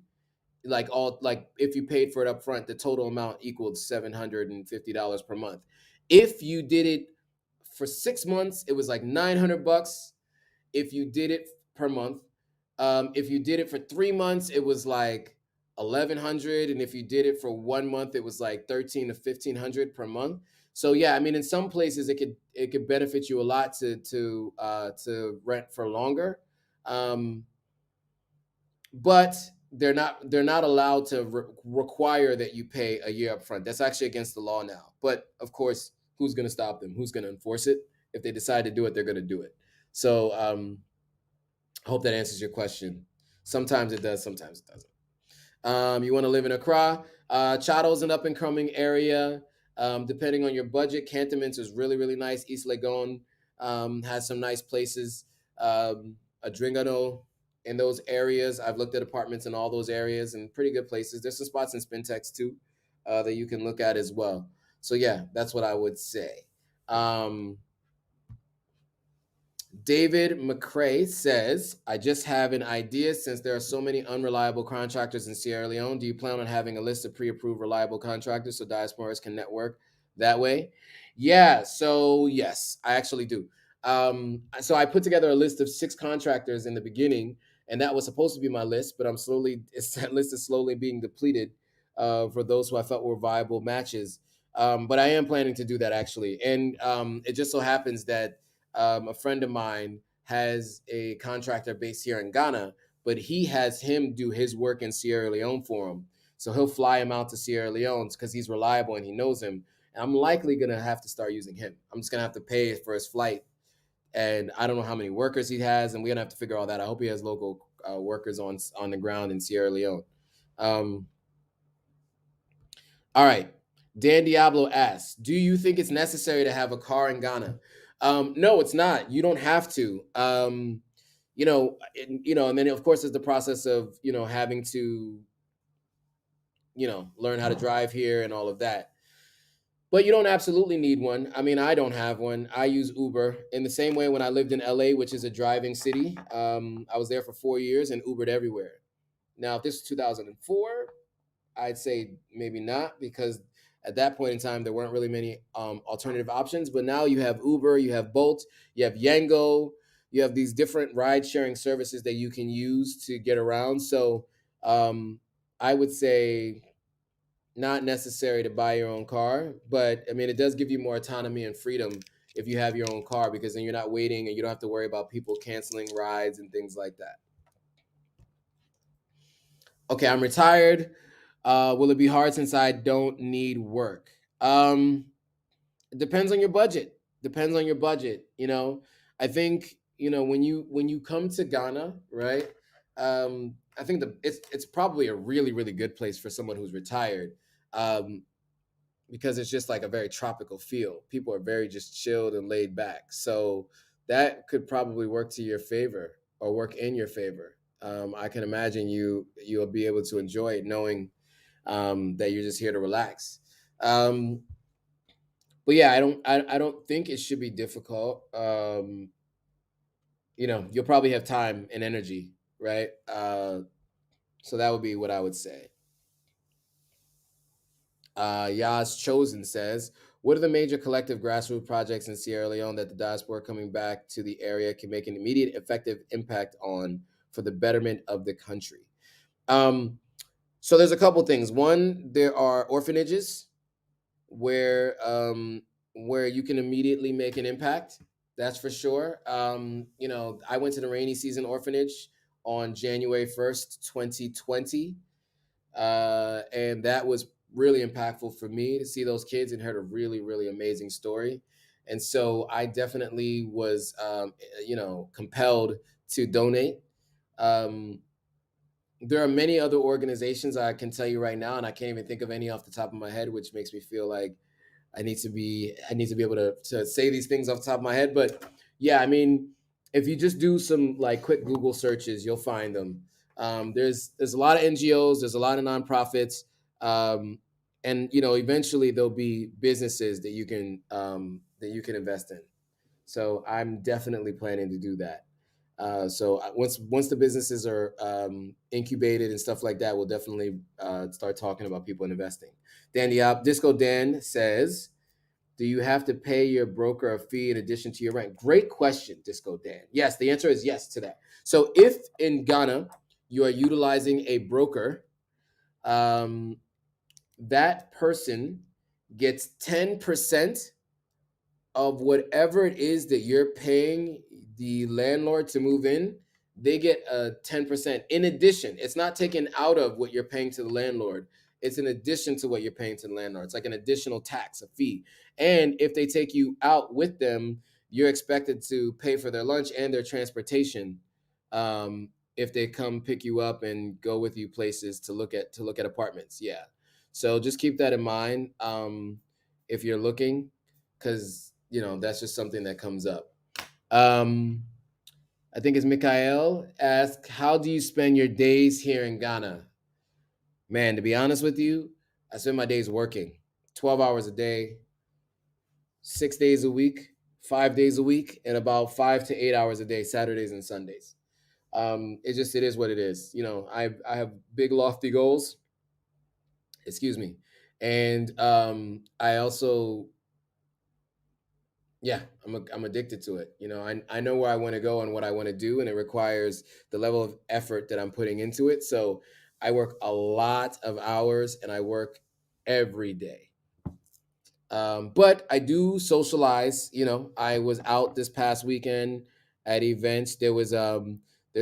Like all, like if you paid for it up front, the total amount equaled $750 per month. If you did it for 6 months, it was like $900 if you did it per month. If you did it for 3 months, it was like 1,100, and if you did it for 1 month, it was like 13 to 1,500 per month. So yeah, I mean, in some places, it could benefit you a lot to rent for longer, um, but they're not allowed to require that you pay a year up front. That's actually against the law now. But of course, who's going to stop them? Who's going to enforce it? If they decide to do it, they're going to do it. So I hope that answers your question. Sometimes it does, sometimes it doesn't. You want to live in Accra. Chado's an up and coming area. Depending on your budget, Cantonments is really, really nice. East Legon has some nice places. Adringano in those areas. I've looked at apartments in all those areas and pretty good places. There's some spots in Spintex too that you can look at as well. So yeah, that's what I would say. Um, David McCrae says, I just have an idea since there are so many unreliable contractors in Sierra Leone. Do you plan on having a list of pre approved reliable contractors so diasporas can network that way? Yeah, so yes, I actually do. So I put together a list of 6 contractors in the beginning, and that was supposed to be my list, but that list is slowly being depleted for those who I felt were viable matches. But I am planning to do that actually. And it just so happens that a friend of mine has a contractor based here in Ghana, but he has him do his work in Sierra Leone for him. So he'll fly him out to Sierra Leone because he's reliable and he knows him. And I'm likely gonna have to start using him. I'm just gonna have to pay for his flight, and I don't know how many workers he has, and we're gonna have to figure all that. I hope he has local workers on the ground in Sierra Leone. Um, all right. Dan Diablo asks, do you think it's necessary to have a car in Ghana? No, it's not. You don't have to. And then of course there's the process of, having to, learn how to drive here and all of that. But you don't absolutely need one. I mean, I don't have one. I use Uber in the same way when I lived in LA, which is a driving city. I was there for 4 years and Ubered everywhere. Now, if this is 2004, I'd say maybe not, because at that point in time there weren't really many alternative options. But now you have Uber, you have Bolt, you have Yango, you have these different ride sharing services that you can use to get around. So I would say not necessary to buy your own car, but I mean it does give you more autonomy and freedom if you have your own car, because then you're not waiting and you don't have to worry about people canceling rides and things like that. Okay, I'm retired. Will it be hard since I don't need work? It depends on your budget. Depends on your budget. I think when you come to Ghana, right? I think it's probably a really really good place for someone who's retired, um, because it's just like a very tropical feel. People are very just chilled and laid back. So that could probably work to your favor or work in your favor. I can imagine you'll be able to enjoy it knowing that you're just here to relax. Um, but yeah, I don't think it should be difficult. You'll probably have time and energy, right? So that would be what I would say. Yas Chosen says, what are the major collective grassroots projects in Sierra Leone that the diaspora coming back to the area can make an immediate effective impact on for the betterment of the country? Um, so there's a couple things. One, there are orphanages where you can immediately make an impact. That's for sure. I went to the rainy season orphanage on January 1st, 2020, and that was really impactful for me to see those kids and heard a really really amazing story. And so I definitely was compelled to donate. um, there are many other organizations I can tell you right now, and I can't even think of any off the top of my head, which makes me feel like I need to be able to say these things off the top of my head. But yeah, I mean, if you just do some like quick Google searches, you'll find them. There's a lot of NGOs, there's a lot of nonprofits, um, and eventually there'll be businesses that you can invest in. So I'm definitely planning to do that. Once the businesses are incubated and stuff like that, we'll definitely start talking about people and investing. Dan Diop, Disco Dan says, "Do you have to pay your broker a fee in addition to your rent?" Great question, Disco Dan. Yes, the answer is yes to that. So if in Ghana you are utilizing a broker, um, that person gets 10% of whatever it is that you're paying the landlord to move in. They get a 10% in addition. It's not taken out of what you're paying to the landlord. It's in addition to what you're paying to the landlord. It's like an additional tax, a fee. And if they take you out with them, you're expected to pay for their lunch and their transportation, if they come pick you up and go with you places to look at apartments. Yeah. So just keep that in mind, if you're looking, because that's just something that comes up. Um, I think it's Mikhail asked, "How do you spend your days here in Ghana?" Man, to be honest with you, I spend my days working, 12 hours a day, 6 days a week, 5 days a week, and about 5 to 8 hours a day, Saturdays and Sundays. It is what it is. I have big lofty goals. Excuse me, and I also, yeah, I'm addicted to it. I know where I want to go and what I want to do, and it requires the level of effort that I'm putting into it. So I work a lot of hours and I work every day. But I do socialize. I was out this past weekend at events. There's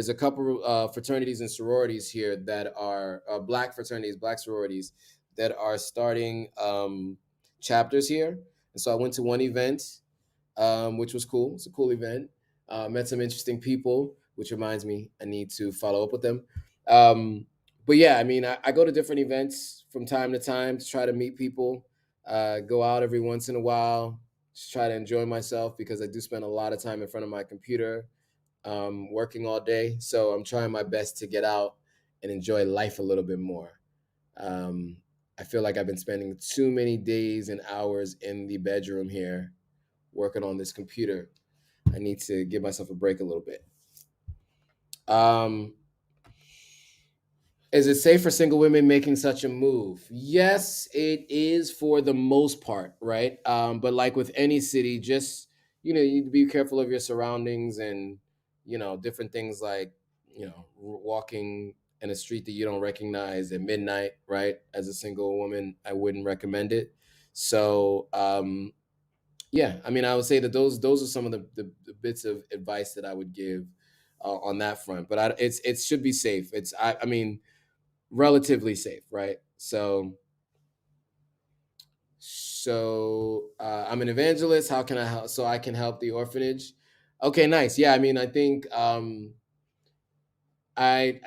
a couple fraternities and sororities here that are black fraternities, black sororities that are starting chapters here. And so I went to one event, which was cool. It's a cool event. Met some interesting people, which reminds me I need to follow up with them. But yeah, I mean, I go to different events from time to time to try to meet people, go out every once in a while, just try to enjoy myself because I do spend a lot of time in front of my computer, working all day. So I'm trying my best to get out and enjoy life a little bit more. Um, I feel like I've been spending too many days and hours in the bedroom here working on this computer. I need to give myself a break a little bit. Um, is it safe for single women making such a move? Yes, it is for the most part, right? But like with any city, just you need to be careful of your surroundings and different things like walking in a street that you don't recognize at midnight, right? As a single woman, I wouldn't recommend it. So yeah, I mean, I would say that those are some of the bits of advice that I would give on that front. But it should be safe. I mean, relatively safe, right? So I'm an evangelist. How can I help? So I can help the orphanage. Okay, nice. Yeah, I mean, I think I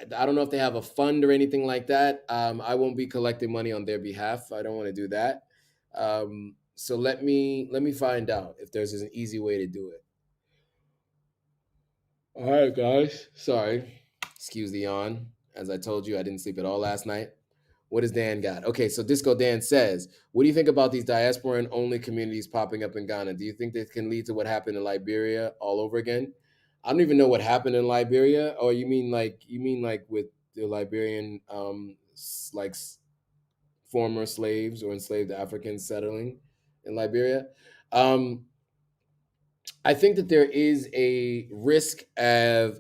don't know if they have a fund or anything like that. I won't be collecting money on their behalf. I don't want to do that. So let me find out if there's an easy way to do it. All right, guys. Sorry. Excuse the yawn. As I told you, I didn't sleep at all last night. What does Dan got? Okay, so Disco Dan says, "What do you think about these diaspora and only communities popping up in Ghana? Do you think this can lead to what happened in Liberia all over again?" I don't even know what happened in Liberia. Or you mean like with the Liberian former slaves or enslaved Africans settling in Liberia? Um, I think that there is a risk of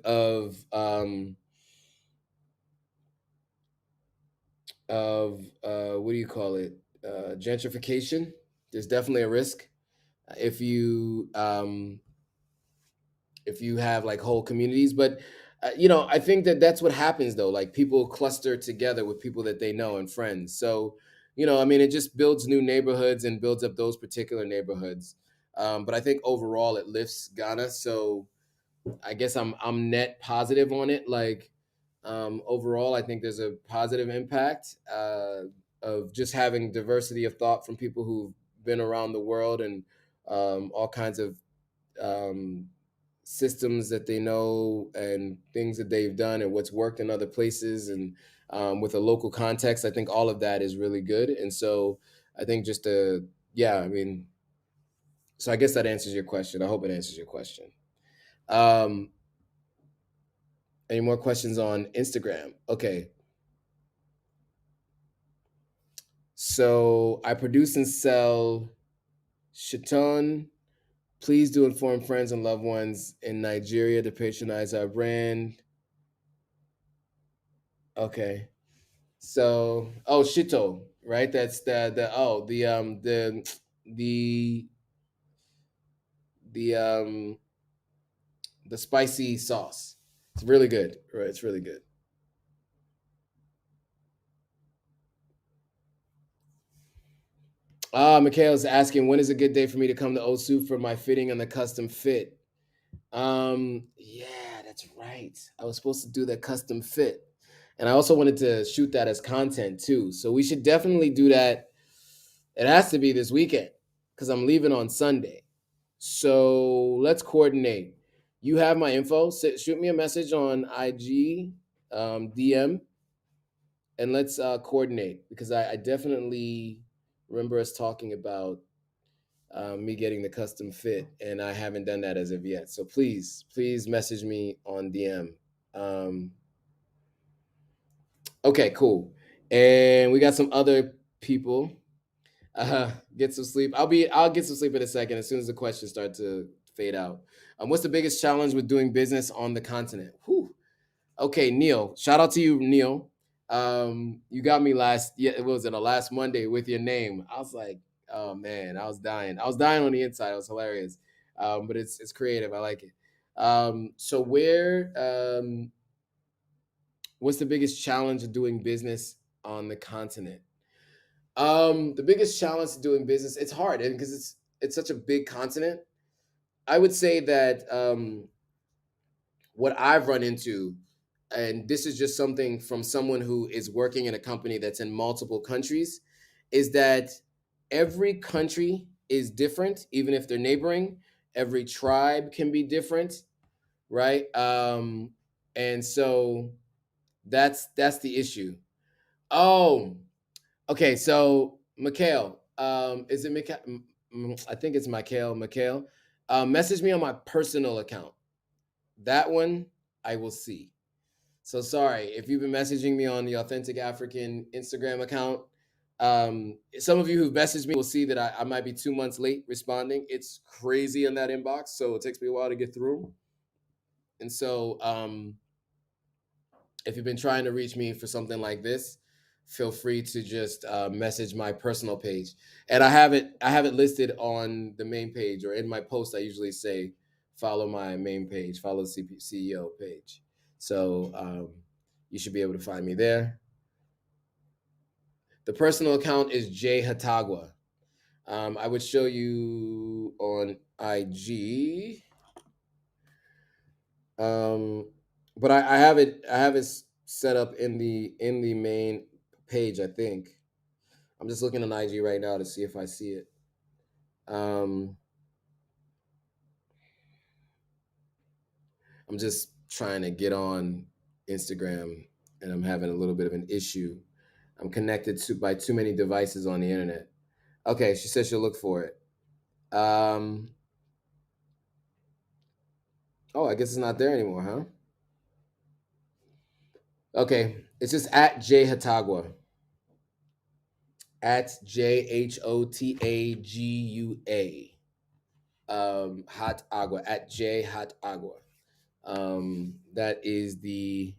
what do you call it, gentrification. There's definitely a risk if you have like whole communities, but I think that that's what happens though. Like people cluster together with people that they know and friends. So I mean, it just builds new neighborhoods and builds up those particular neighborhoods. But I think overall it lifts Ghana. So I guess I'm net positive on it. Like overall, I think there's a positive impact of just having diversity of thought from people who've been around the world and all kinds of um, systems that they know and things that they've done and what's worked in other places and with a local context. I think all of that is really good. And so I think just yeah, I mean, so I guess that answers your question. I hope it answers your question. Um, any more questions on Instagram? Okay. So I produce and sell Chiton. Please do inform friends and loved ones in Nigeria to patronize our brand. Okay. So, oh, Shito, right? That's the the um the spicy sauce. It's really good. Right? It's really good. Mikhail's asking when is a good day for me to come to Osu for my fitting on the custom fit. Yeah, that's right. I was supposed to do that custom fit. And I also wanted to shoot that as content too. So we should definitely do that. It has to be this weekend because I'm leaving on Sunday. So let's coordinate. You have my info. Shoot me a message on IG, DM, and let's coordinate because I definitely remember us talking about me getting the custom fit, and I haven't done that as of yet. So please message me on DM. Um, okay, cool. And we got some other people. Get some sleep. I'll get some sleep in a second as soon as the questions start to fade out. What's the biggest challenge with doing business on the continent? Whew. Okay, Neil. Shout out to you, Neil. You got me last. Yeah, it was it a last Monday with your name. I was like, oh man, I was dying. I was dying on the inside. It was hilarious. But it's creative. I like it. So what's the biggest challenge of doing business on the continent? The biggest challenge to doing business, it's hard because it's such a big continent. I would say that what I've run into, and this is just something from someone who is working in a company that's in multiple countries, is that every country is different, even if they're neighboring. Every tribe can be different, right? And so that's the issue. Oh, okay. So Mikhail, is it Mikhail? I think it's Mikhail. Mikhail, message me on my personal account. That one I will see. So sorry if you've been messaging me on the Authentic African Instagram account. Some of you who've messaged me will see that I might be 2 months late responding. It's crazy in that inbox, so it takes me a while to get through. And so, if you've been trying to reach me for something like this, feel free to just message my personal page. And I have it listed on the main page or in my post. I usually say follow my main page, follow the CEO page. So you should be able to find me there. The personal account is J Hatagwa. I would show you on IG. Um, but I have it set up in the main page. I think I'm just looking on IG right now to see if I see it. Um, I'm just trying to get on Instagram, and I'm having a little bit of an issue. I'm connected to by too many devices on the internet. Okay, she said she'll look for it. Um, oh, I guess it's not there anymore, huh? Okay, it's just at J Hatagua. At JHOTAGUA. Hot Agua. At J Hot Agua. That is the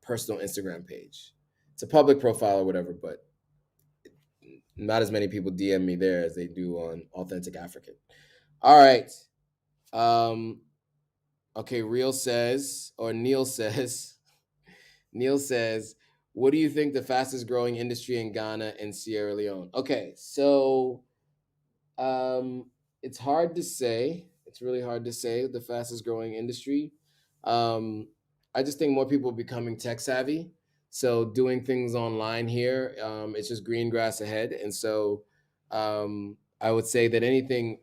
personal Instagram page. It's a public profile or whatever, but not as many people DM me there as they do on Authentic African. All right. Um, okay, Real says, or Neil says, Neil says, what do you think the fastest growing industry in Ghana and Sierra Leone? Okay, so um, it's hard to say. It's really hard to say the fastest growing industry. Um, I just think more people are becoming tech savvy. So doing things online here, it's just green grass ahead. And so I would say that anything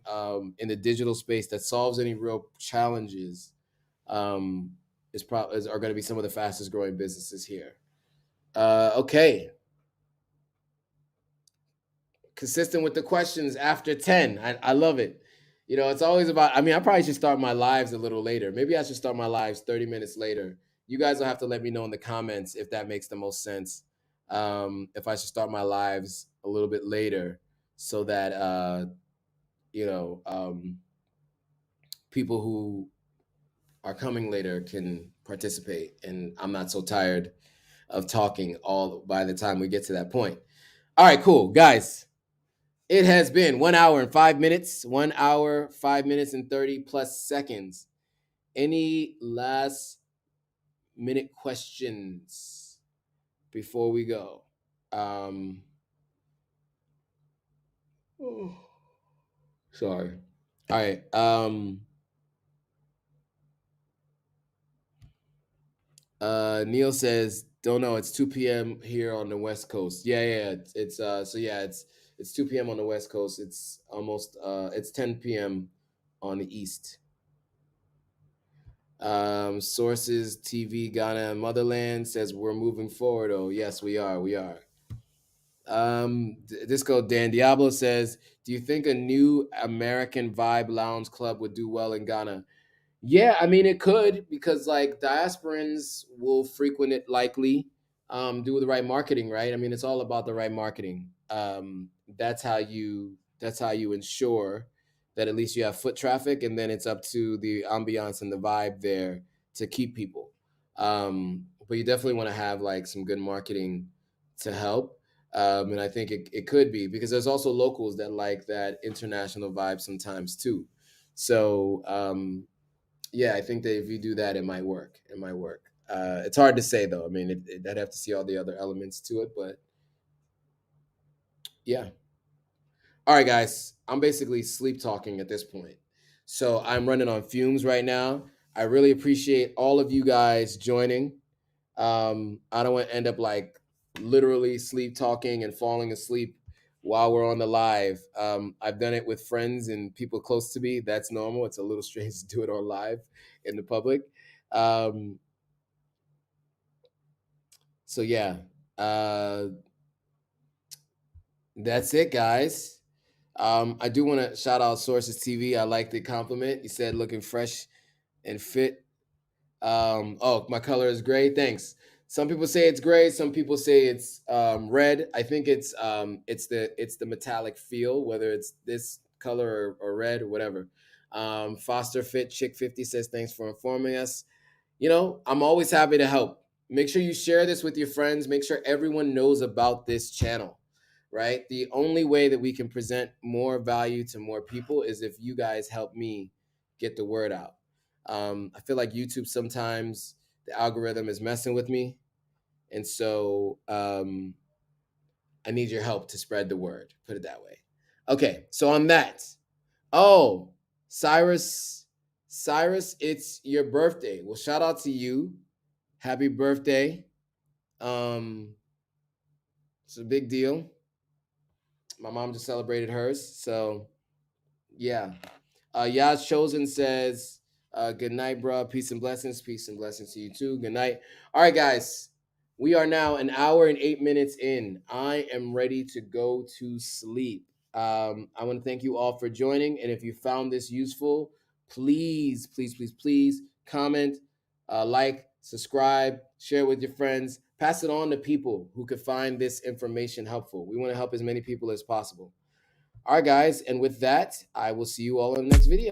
in the digital space that solves any real challenges um, are going to be some of the fastest growing businesses here. Okay, consistent with the questions after 10. I love it. You know, it's always about, I mean, I probably should start my lives a little later. Maybe I should start my lives 30 minutes later. You guys will have to let me know in the comments if that makes the most sense. If I should start my lives a little bit later so that, you know, people who are coming later can participate and I'm not so tired of talking all by the time we get to that point. All right, cool. Guys, it has been 1 hour and 5 minutes, 1 hour, 5 minutes, and 30 plus seconds. Any last minute questions before we go? Sorry. All right. Neil says, "Don't know. It's 2 p.m. here on the West Coast. Yeah. It's 2 p.m. on the West Coast. It's almost it's 10 p.m. on the East. Sources TV Ghana and Motherland says we're moving forward. Oh yes, we are. We are. Disco Dan Diablo says, do you think a new American Vibe Lounge Club would do well in Ghana? Yeah, I mean it could because like diasporans will frequent it likely, do the right marketing, right? I mean it's all about the right marketing. That's how you ensure that at least you have foot traffic, and then it's up to the ambiance and the vibe there to keep people. But you definitely want to have like some good marketing to help. And I think it could be because there's also locals that like that international vibe sometimes too. So yeah, I think that if you do that, it might work. It might work. It's hard to say though. I mean, I'd have to see all the other elements to it, but yeah. All right, guys. I'm basically sleep talking at this point, so I'm running on fumes right now. I really appreciate all of you guys joining. I don't want to end up like literally sleep talking and falling asleep while we're on the live. I've done it with friends and people close to me. That's normal. It's a little strange to do it on live in the public. Um, so yeah, uh, that's it, guys. I do want to shout out Sources TV. I like the compliment. You said looking fresh and fit. Oh, my color is gray. Thanks. Some people say it's gray. Some people say it's red. I think it's the metallic feel, whether it's this color or red or whatever. Foster Fit Chick 50 says thanks for informing us. You know, I'm always happy to help. Make sure you share this with your friends. Make sure everyone knows about this channel, right? The only way that we can present more value to more people is if you guys help me get the word out. I feel like YouTube sometimes the algorithm is messing with me. And so I need your help to spread the word, put it that way. Okay, so on that, oh, Cyrus, it's your birthday. Well, shout out to you. Happy birthday. It's a big deal. My mom just celebrated hers. So yeah. Yaz Chosen says, good night, bro. Peace and blessings. Peace and blessings to you too. Good night. All right, guys. We are now an hour and 8 minutes in. I am ready to go to sleep. I want to thank you all for joining. And if you found this useful, please, please, please, please comment, like, subscribe, share with your friends, pass it on to people who could find this information helpful. We want to help as many people as possible. All right, guys. And with that, I will see you all in the next video.